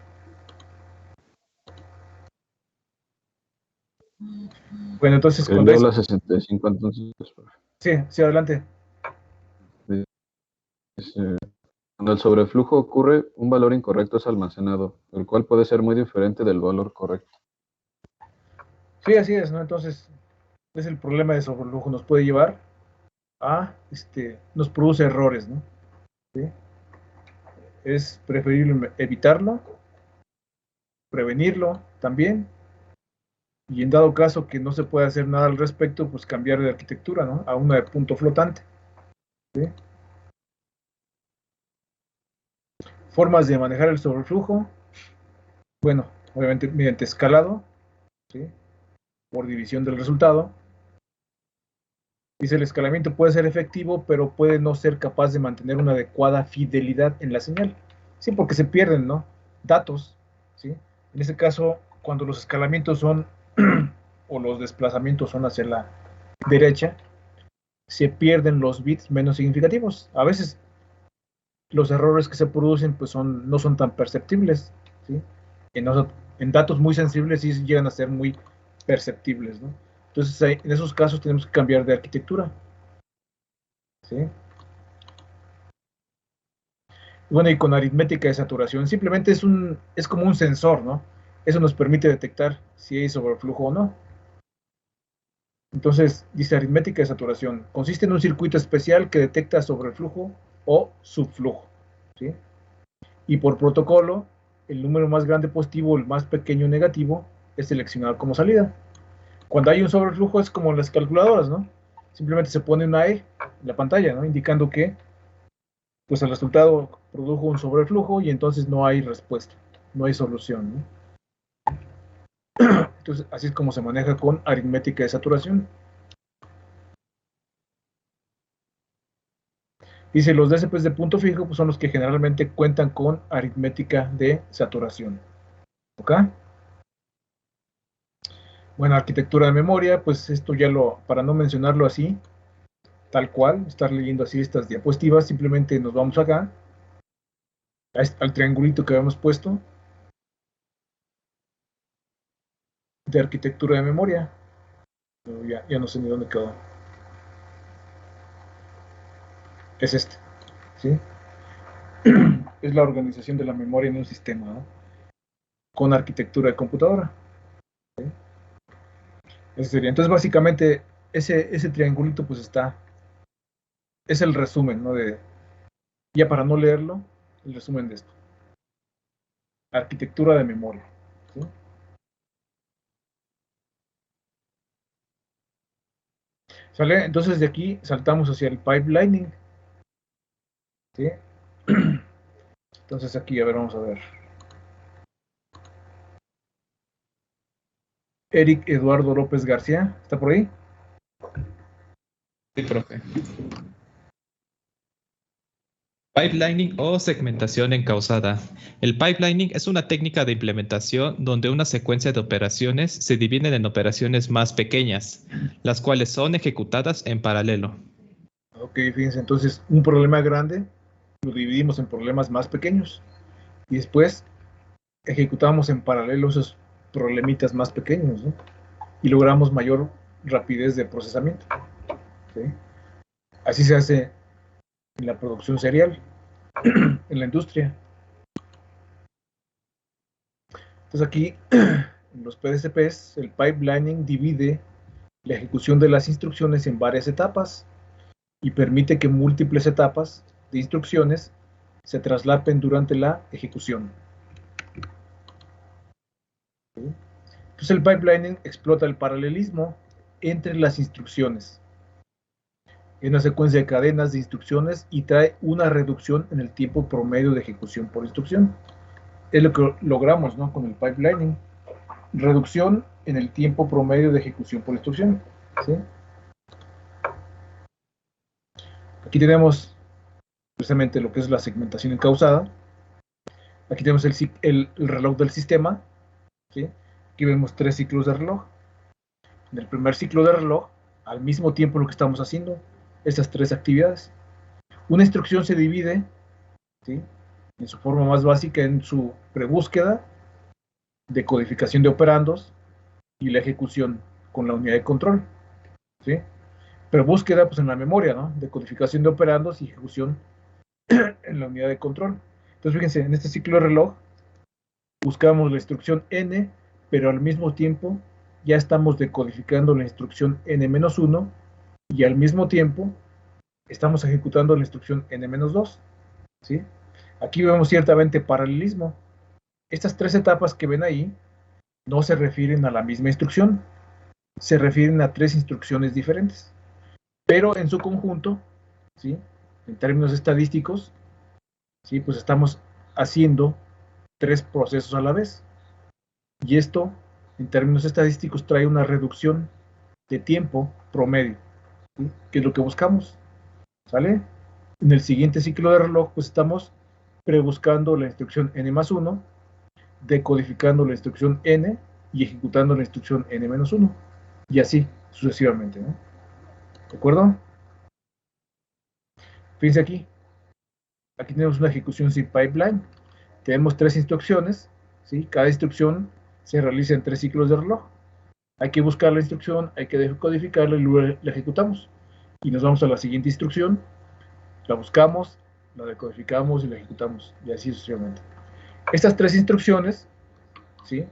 Bueno, entonces Leo la 65, entonces, profe. Sí, adelante. Cuando el sobreflujo ocurre, un valor incorrecto es almacenado, el cual puede ser muy diferente del valor correcto. Sí, así es, ¿no? Entonces, es el problema de sobreflujo, nos puede llevar a, nos produce errores, ¿no? ¿Sí? Es preferible evitarlo, prevenirlo también, y en dado caso que no se pueda hacer nada al respecto, pues cambiar de arquitectura, ¿no? A una de punto flotante, ¿sí? Formas de manejar el sobreflujo, bueno, obviamente mediante escalado, ¿sí? Por división del resultado, Dice, el escalamiento puede ser efectivo, pero puede no ser capaz de mantener una adecuada fidelidad en la señal. Sí, porque se pierden, ¿no? Datos, ¿sí? En este caso, cuando los escalamientos son, o los desplazamientos son hacia la derecha, se pierden los bits menos significativos. A veces los errores que se producen pues no son tan perceptibles, ¿sí? En datos muy sensibles sí llegan a ser muy perceptibles, ¿no? Entonces en esos casos tenemos que cambiar de arquitectura, ¿sí? Bueno, y con aritmética de saturación simplemente es como un sensor, ¿no? Eso nos permite detectar si hay sobreflujo o no. Entonces, dice aritmética de saturación. Consiste en un circuito especial que detecta sobreflujo o subflujo, ¿sí? Y por protocolo, el número más grande positivo o el más pequeño negativo es seleccionado como salida. Cuando hay un sobreflujo es como en las calculadoras, ¿no? Simplemente se pone una E en la pantalla, ¿no? Indicando que pues el resultado produjo un sobreflujo y entonces no hay respuesta, no hay solución, ¿no? Entonces, así es como se maneja con aritmética de saturación. Dice, los DSPs de punto fijo pues, son los que generalmente cuentan con aritmética de saturación. ¿Ok? Bueno, arquitectura de memoria, pues esto ya para no mencionarlo así, tal cual, estar leyendo así estas diapositivas, simplemente nos vamos acá, al triangulito que habíamos puesto, de arquitectura de memoria. Ya no sé ni dónde quedó. Es este, ¿sí? Es la organización de la memoria en un sistema, ¿no? Con arquitectura de computadora, ¿sí? Eso sería. Entonces, básicamente, ese triangulito, pues es el resumen, ¿no? Ya para no leerlo, el resumen de esto. Arquitectura de memoria, ¿sí? ¿Sale? Entonces, de aquí saltamos hacia el pipelining, ¿sí? Entonces, aquí, a ver, vamos a ver. Eric Eduardo López García, ¿está por ahí? Sí, profe. Pipelining o segmentación encausada. El pipelining es una técnica de implementación donde una secuencia de operaciones se dividen en operaciones más pequeñas, las cuales son ejecutadas en paralelo. Ok, fíjense, entonces un problema grande lo dividimos en problemas más pequeños y después ejecutamos en paralelo esos problemitas más pequeños, ¿no? Y logramos mayor rapidez de procesamiento, ¿sí? Así se hace en la producción serial, en la industria. Entonces aquí, en los PDSPs, el pipelining divide la ejecución de las instrucciones en varias etapas y permite que múltiples etapas de instrucciones se traslapen durante la ejecución. ¿Sí? Entonces el pipelining explota el paralelismo entre las instrucciones en una secuencia de cadenas de instrucciones y trae una reducción en el tiempo promedio de ejecución por instrucción. Es lo que logramos, ¿no? Con el pipelining. Reducción en el tiempo promedio de ejecución por instrucción, ¿sí? Aquí tenemos precisamente lo que es la segmentación encausada. Aquí tenemos el reloj del sistema, ¿sí? Aquí vemos 3 ciclos de reloj. En el primer ciclo de reloj, al mismo tiempo lo que estamos haciendo, estas 3 actividades. Una instrucción se divide, ¿sí? En su forma más básica en su prebúsqueda, decodificación de operandos y la ejecución con la unidad de control, ¿sí? Prebúsqueda pues en la memoria, ¿no? Decodificación de operandos y ejecución en la unidad de control. Entonces fíjense, en este ciclo de reloj buscamos la instrucción n, pero al mismo tiempo ya estamos decodificando la instrucción n-1 y al mismo tiempo estamos ejecutando la instrucción n-2, ¿sí? Aquí vemos ciertamente paralelismo. Estas 3 etapas que ven ahí no se refieren a la misma instrucción, se refieren a 3 instrucciones diferentes, pero en su conjunto, ¿sí? En términos estadísticos, ¿sí? Pues estamos haciendo 3 procesos a la vez. Y esto, en términos estadísticos, trae una reducción de tiempo promedio, ¿sí? ¿Qué es lo que buscamos? ¿Sale? En el siguiente ciclo de reloj, pues estamos prebuscando la instrucción n+1, decodificando la instrucción n y ejecutando la instrucción n-1. Y así sucesivamente, ¿no? ¿De acuerdo? Fíjense aquí. Aquí tenemos una ejecución sin pipeline. Tenemos 3 instrucciones, ¿sí? Cada instrucción se realiza en 3 ciclos de reloj. Hay que buscar la instrucción, hay que decodificarla y luego la ejecutamos. Y nos vamos a la siguiente instrucción, la buscamos, la decodificamos y la ejecutamos. Y así sucesivamente. Estas 3 instrucciones, ¿sí?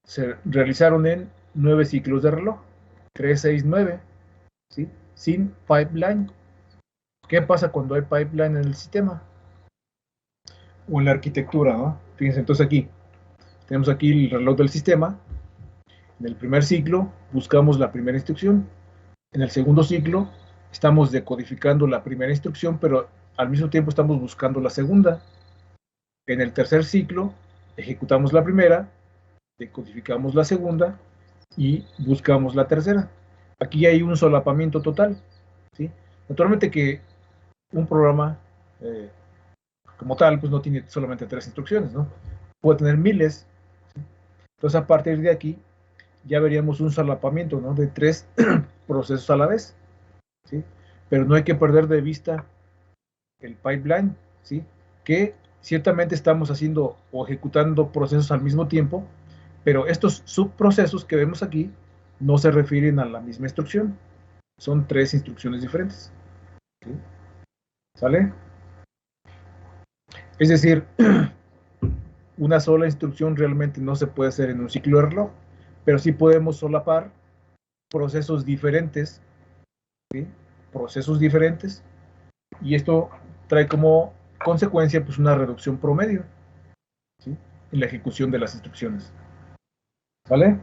Se realizaron en 9 ciclos de reloj. 3, 6, 9, ¿sí? Sin pipeline. ¿Qué pasa cuando hay pipeline en el sistema? O en la arquitectura, ¿no? Fíjense, entonces aquí, tenemos aquí el reloj del sistema. En el primer ciclo, buscamos la primera instrucción. En el segundo ciclo, estamos decodificando la primera instrucción, pero al mismo tiempo estamos buscando la segunda. En el tercer ciclo, ejecutamos la primera, decodificamos la segunda y buscamos la tercera. Aquí hay un solapamiento total, ¿sí? Naturalmente que un programa como tal, pues no tiene solamente 3 instrucciones, ¿no? Puede tener miles, ¿sí? Entonces, a partir de aquí, ya veríamos un solapamiento, ¿no? De 3 procesos a la vez, ¿sí? Pero no hay que perder de vista el pipeline, ¿sí? Que ciertamente estamos haciendo o ejecutando procesos al mismo tiempo, pero estos subprocesos que vemos aquí no se refieren a la misma instrucción. Son 3 instrucciones diferentes, ¿sí? ¿Sale? Es decir, una sola instrucción realmente no se puede hacer en un ciclo de reloj, pero sí podemos solapar procesos diferentes, ¿sí? Procesos diferentes, y esto trae como consecuencia pues una reducción promedio, ¿sí? En la ejecución de las instrucciones. ¿Vale?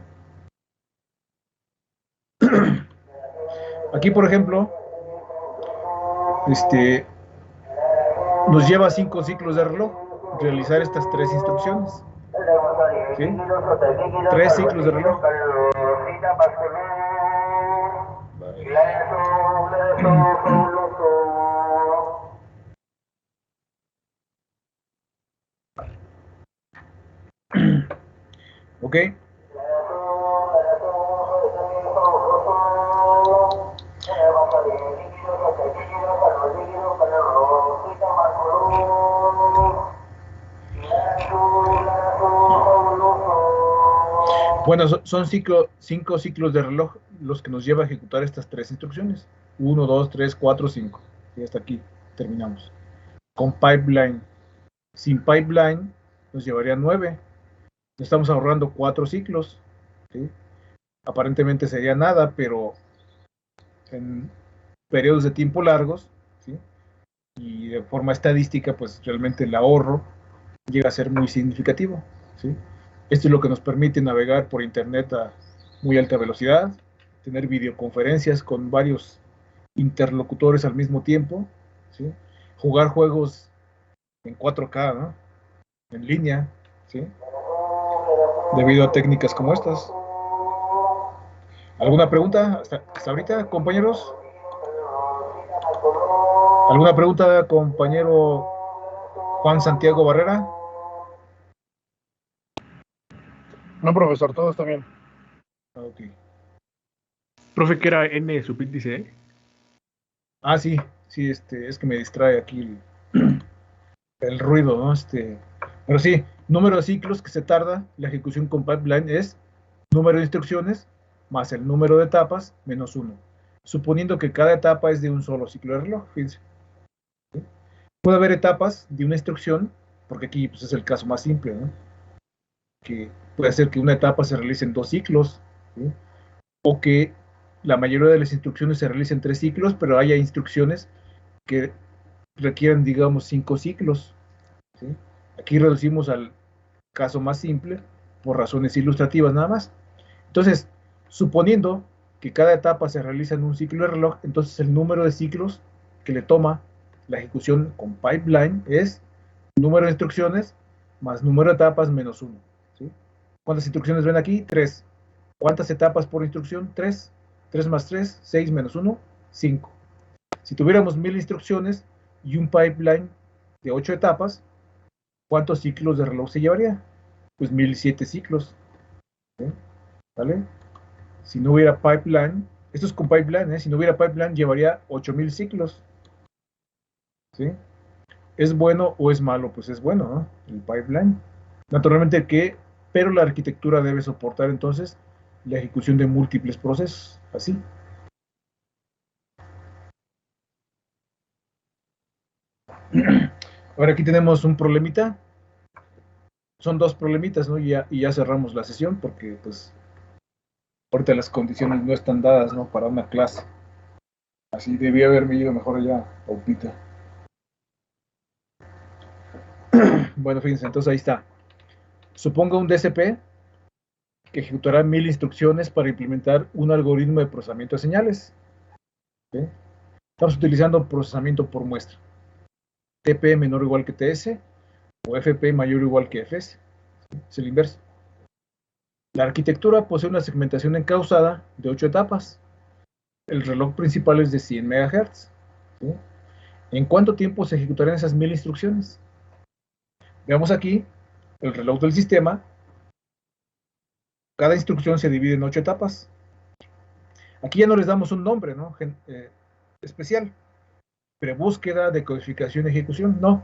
Aquí, por ejemplo, nos lleva 5 ciclos de reloj realizar estas 3 instrucciones, ¿sí? 3 ciclos de reloj. Ok. Bueno, son 5 ciclos de reloj los que nos lleva a ejecutar estas 3 instrucciones. 1, 2, 3, 4, 5. Y hasta aquí terminamos. Con pipeline. Sin pipeline nos llevaría 9. Estamos ahorrando 4 ciclos, ¿sí? Aparentemente sería nada, pero en periodos de tiempo largos, ¿sí? Y de forma estadística, pues realmente el ahorro llega a ser muy significativo, ¿sí? Esto es lo que nos permite navegar por internet a muy alta velocidad, tener videoconferencias con varios interlocutores al mismo tiempo, ¿sí? Jugar juegos en 4K, ¿no? En línea, ¿sí? Debido a técnicas como estas. ¿Alguna pregunta hasta ahorita, compañeros? ¿Alguna pregunta, compañero Juan Santiago Barrera? No, profesor, todo está bien. Ok. Profe, ¿qué era N subíndice E? Ah, sí, es que me distrae aquí el ruido, ¿no? Pero sí, número de ciclos que se tarda la ejecución con pipeline es número de instrucciones más el número de etapas menos 1. Suponiendo que cada etapa es de un solo ciclo de reloj, fíjense. ¿Sí? Puede haber etapas de una instrucción, porque aquí pues, es el caso más simple, ¿no? Que puede ser que una etapa se realice en 2 ciclos, ¿sí? O que la mayoría de las instrucciones se realicen en 3 ciclos, pero haya instrucciones que requieran, digamos, 5 ciclos, ¿sí? Aquí reducimos al caso más simple por razones ilustrativas nada más. Entonces, suponiendo que cada etapa se realiza en un ciclo de reloj, entonces el número de ciclos que le toma la ejecución con pipeline es número de instrucciones más número de etapas menos 1. ¿Sí? ¿Cuántas instrucciones ven aquí? 3. ¿Cuántas etapas por instrucción? 3. 3 más 3, 6 menos 1, 5. Si tuviéramos 1000 instrucciones y un pipeline de 8 etapas, ¿cuántos ciclos de reloj se llevaría? Pues 1007 ciclos. ¿Sí? ¿Vale? Si no hubiera pipeline, esto es con pipeline, si no hubiera pipeline llevaría 8000 ciclos. ¿Sí? ¿Es bueno o es malo? Pues es bueno, ¿no? El pipeline. Naturalmente pero la arquitectura debe soportar entonces la ejecución de múltiples procesos, así. Ahora aquí tenemos un problemita. Son 2 problemitas, ¿no? Y ya cerramos la sesión porque, pues, ahorita las condiciones no están dadas, ¿no? Para una clase. Así debía haberme ido mejor ya, Paupita. Bueno, fíjense, entonces ahí está. Suponga un DSP que ejecutará 1000 instrucciones para implementar un algoritmo de procesamiento de señales. ¿Sí? Estamos utilizando procesamiento por muestra. TP menor o igual que TS o FP mayor o igual que FS. ¿Sí? Es el inverso. La arquitectura posee una segmentación encausada de 8 etapas. El reloj principal es de 100 MHz. ¿Sí? ¿En cuánto tiempo se ejecutarán esas 1000 instrucciones? Veamos aquí el reloj del sistema. Cada instrucción se divide en 8 etapas. Aquí ya no les damos un nombre, ¿no? Especial. Prebúsqueda, decodificación, ejecución. No.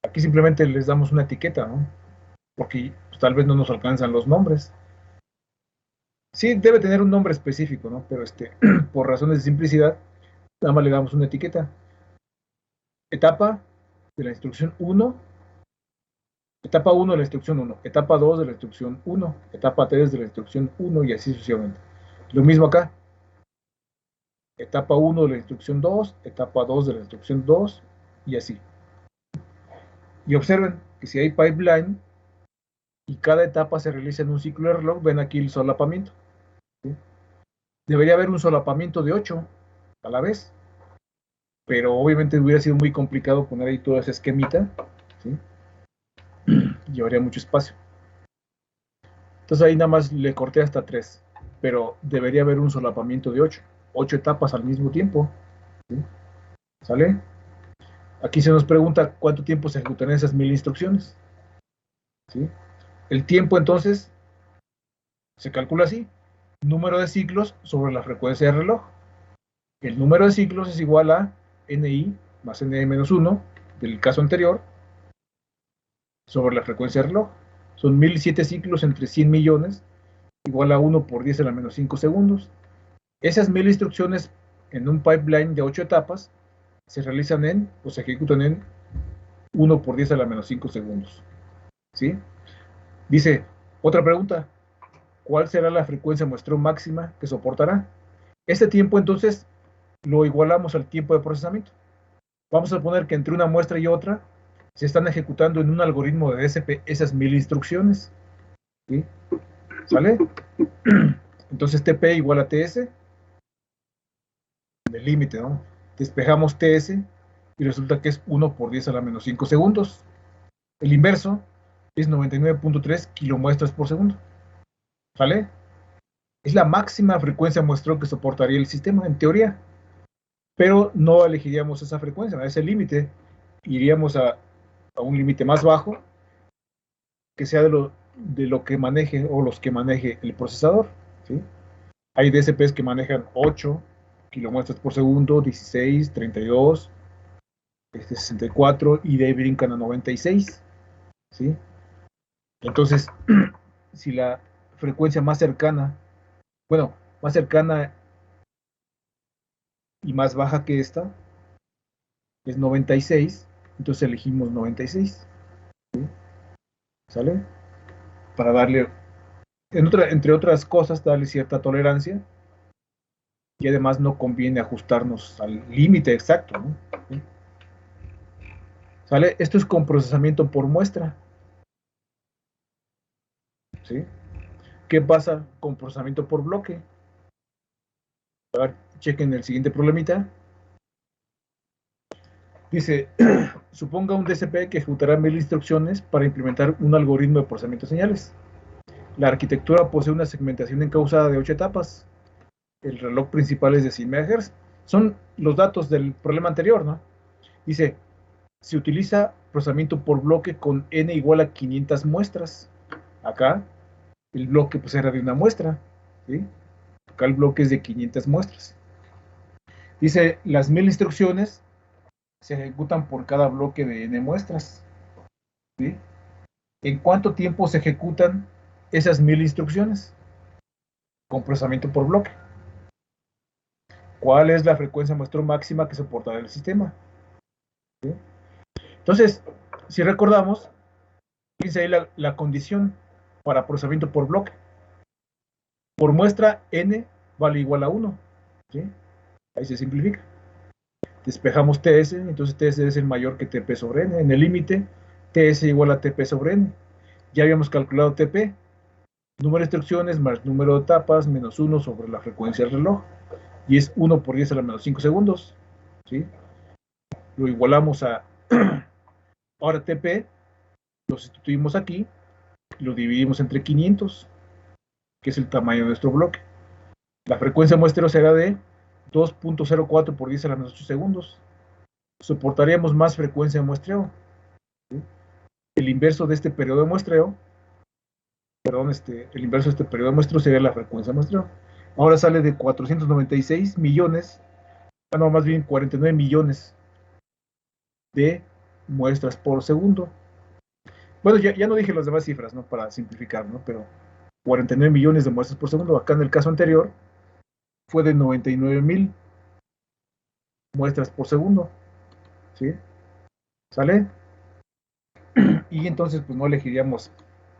Aquí simplemente les damos una etiqueta, ¿no? Porque pues, tal vez no nos alcanzan los nombres. Sí, debe tener un nombre específico, ¿no? Pero por razones de simplicidad, nada más le damos una etiqueta. Etapa de la instrucción 1. Etapa 1 de la instrucción 1. Etapa 2 de la instrucción 1. Etapa 3 de la instrucción 1 y así sucesivamente. Lo mismo acá. Etapa 1 de la instrucción 2. Etapa 2 de la instrucción 2 y así. Y observen que si hay pipeline y cada etapa se realiza en un ciclo de reloj, ven aquí el solapamiento. ¿Sí? Debería haber un solapamiento de 8 a la vez, pero obviamente hubiera sido muy complicado poner ahí toda esa esquemita, ¿sí? Llevaría mucho espacio. Entonces ahí nada más le corté hasta 3, pero debería haber un solapamiento de 8 etapas al mismo tiempo. ¿Sí? ¿Sale? Aquí se nos pregunta cuánto tiempo se ejecutan esas 1000 instrucciones. ¿Sí? El tiempo entonces se calcula así: número de ciclos sobre la frecuencia de reloj. El número de ciclos es igual a NI más NI-1 del caso anterior sobre la frecuencia de reloj. Son 1007 ciclos entre 100 millones, igual a 1 por 10 a la menos 5 segundos. Esas 1000 instrucciones en un pipeline de 8 etapas se realizan o se ejecutan en 1 por 10 a la menos 5 segundos. ¿Sí? Dice, otra pregunta, ¿cuál será la frecuencia muestreo máxima que soportará? Este tiempo entonces lo igualamos al tiempo de procesamiento. Vamos a poner que entre una muestra y otra se están ejecutando en un algoritmo de DSP esas 1000 instrucciones. ¿Sí? ¿Sale? Entonces TP igual a TS. Del límite, ¿no? Despejamos TS y resulta que es 1 por 10 a la menos 5 segundos. El inverso es 99.3 kilomuestras por segundo. ¿Vale? Es la máxima frecuencia muestreo que soportaría el sistema, en teoría. Pero no elegiríamos esa frecuencia, ese límite. Iríamos a un límite más bajo, que sea de lo que maneje o los que maneje el procesador. ¿Sí? Hay DSPs que manejan 8 kilomuestras por segundo, 16, 32, 64 y de ahí brincan a 96. ¿Sí? Entonces, si la frecuencia más cercana y más baja que esta es 96, entonces elegimos 96. ¿Sí? ¿Sale? Para darle, entre otras cosas, darle cierta tolerancia y además no conviene ajustarnos al límite exacto, ¿no? ¿Sí? ¿Sale? Esto es con procesamiento por muestra. ¿Sí? ¿Qué pasa con procesamiento por bloque? A ver, chequen el siguiente problemita. Dice, suponga un DSP que ejecutará 1000 instrucciones para implementar un algoritmo de procesamiento de señales. La arquitectura posee una segmentación encausada de 8 etapas. El reloj principal es de 100 MHz son los datos del problema anterior, ¿no? Dice, se utiliza procesamiento por bloque con n igual a 500 muestras. Acá el bloque pues era de una muestra, ¿sí? Acá el bloque es de 500 muestras. Dice, las 1000 instrucciones se ejecutan por cada bloque de n muestras, ¿sí? ¿En cuánto tiempo se ejecutan esas 1000 instrucciones? Con procesamiento por bloque. ¿Cuál es la frecuencia muestreo máxima que soportará el sistema? ¿Sí? Entonces, si recordamos, fíjense ahí la condición para procesamiento por bloque. Por muestra, n vale igual a 1. ¿Sí? Ahí se simplifica. Despejamos TS, entonces TS es el mayor que TP sobre n. En el límite, TS igual a TP sobre n. Ya habíamos calculado TP. Número de instrucciones más número de etapas menos 1 sobre la frecuencia del reloj. Y es 1 por 10 a la menos 5 segundos. ¿Sí? Lo igualamos a... Ahora TP, lo sustituimos aquí, lo dividimos entre 500, que es el tamaño de nuestro bloque. La frecuencia muestreo será de 2.04 por 10 a la menos 8 segundos. Soportaríamos más frecuencia de muestreo. ¿Sí? El inverso de este periodo de muestreo, el inverso de este periodo de muestreo sería la frecuencia de muestreo. Ahora sale de 496 millones, no, más bien 49 millones de muestras por segundo. Bueno, ya no dije las demás cifras, ¿no? Para simplificar, ¿no? Pero 49 millones de muestras por segundo. Acá en el caso anterior fue de 99,000 muestras por segundo. ¿Sí? ¿Sale? Y entonces, pues no elegiríamos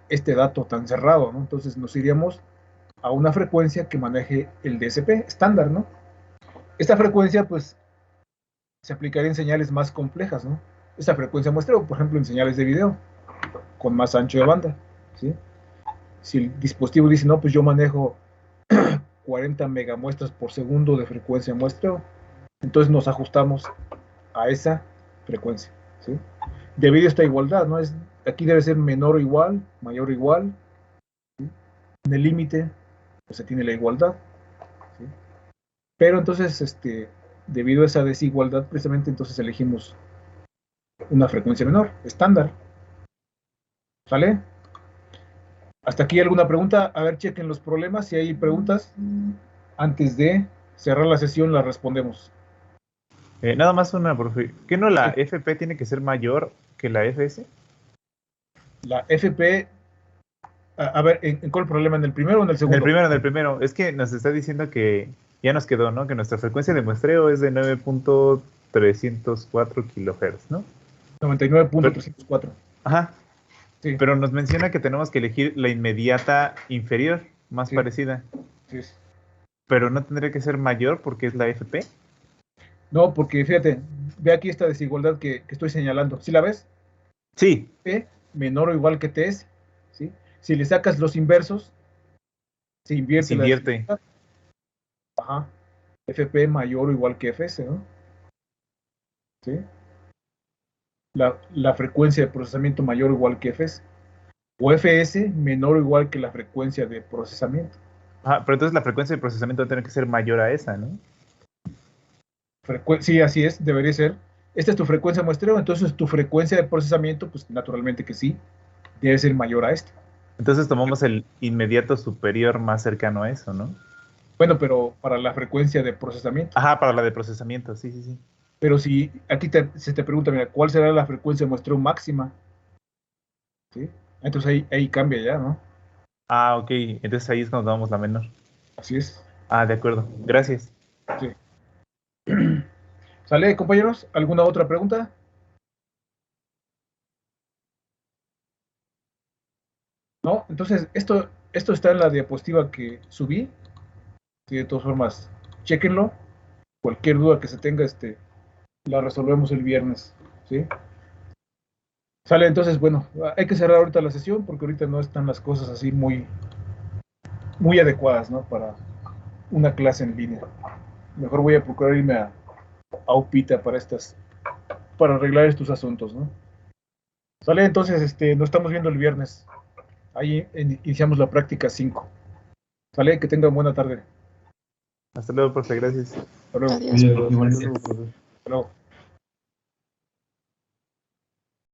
este dato tan cerrado, ¿no? Entonces nos iríamos a una frecuencia que maneje el DSP estándar, ¿no? Esta frecuencia, pues, se aplicaría en señales más complejas, ¿no? Esta frecuencia muestreo, por ejemplo, en señales de video, con más ancho de banda, ¿sí? Si el dispositivo dice, no, pues yo manejo 40 megamuestras por segundo de frecuencia muestreo, entonces nos ajustamos a esa frecuencia, ¿sí? Debido a esta igualdad, ¿no? Aquí debe ser menor o igual, mayor o igual, ¿sí? En el límite, pues se tiene la igualdad, ¿sí? Pero entonces, debido a esa desigualdad, precisamente entonces elegimos una frecuencia menor, estándar. ¿Sale? ¿Hasta aquí alguna pregunta? A ver, chequen los problemas. Si hay preguntas, antes de cerrar la sesión las respondemos. Nada más una, profe. ¿Qué no la FP tiene que ser mayor que la FS? La FP, a ver, ¿en cuál problema? ¿En el primero o en el segundo? En el primero. Es que nos está diciendo que ya nos quedó, ¿no? Que nuestra frecuencia de muestreo es de 9.304 kilohertz, ¿no? 99.304. Ajá. Sí. Pero nos menciona que tenemos que elegir la inmediata inferior, más parecida. Sí. Pero no tendría que ser mayor porque es la FP. No, porque fíjate, ve aquí esta desigualdad que estoy señalando. ¿Sí la ves? Sí. P menor o igual que TS, ¿sí? Si le sacas los inversos, se invierte. Ajá. FP mayor o igual que FS, ¿no? ¿Sí? La frecuencia de procesamiento mayor o igual que FS. O FS menor o igual que la frecuencia de procesamiento. Ajá, pero entonces la frecuencia de procesamiento va a tener que ser mayor a esa, ¿no? Sí, así es, debería ser. Esta es tu frecuencia de muestreo, entonces tu frecuencia de procesamiento, pues naturalmente que sí, debe ser mayor a esta. Entonces tomamos el inmediato superior más cercano a eso, ¿no? Bueno, pero para la frecuencia de procesamiento. Ajá, para la de procesamiento, sí. Pero si aquí se te pregunta, mira, ¿cuál será la frecuencia de muestreo máxima? ¿Sí? Entonces ahí cambia ya, ¿no? Ah, ok. Entonces ahí es cuando damos la menor. Así es. Ah, de acuerdo. Gracias. Sí. ¿Sale, compañeros? ¿Alguna otra pregunta? No, entonces esto está en la diapositiva que subí. Sí, de todas formas, chéquenlo. Cualquier duda que se tenga, la resolvemos el viernes, ¿sí? Sale, entonces, bueno, hay que cerrar ahorita la sesión porque ahorita no están las cosas así muy adecuadas, ¿no? Para una clase en línea. Mejor voy a procurar irme a UPITA para arreglar estos asuntos, ¿no? Sale, entonces, nos estamos viendo el viernes. Ahí iniciamos la práctica 5. Sale, que tengan buena tarde. Hasta luego, profe, gracias. Hasta luego. Adiós. Hasta luego.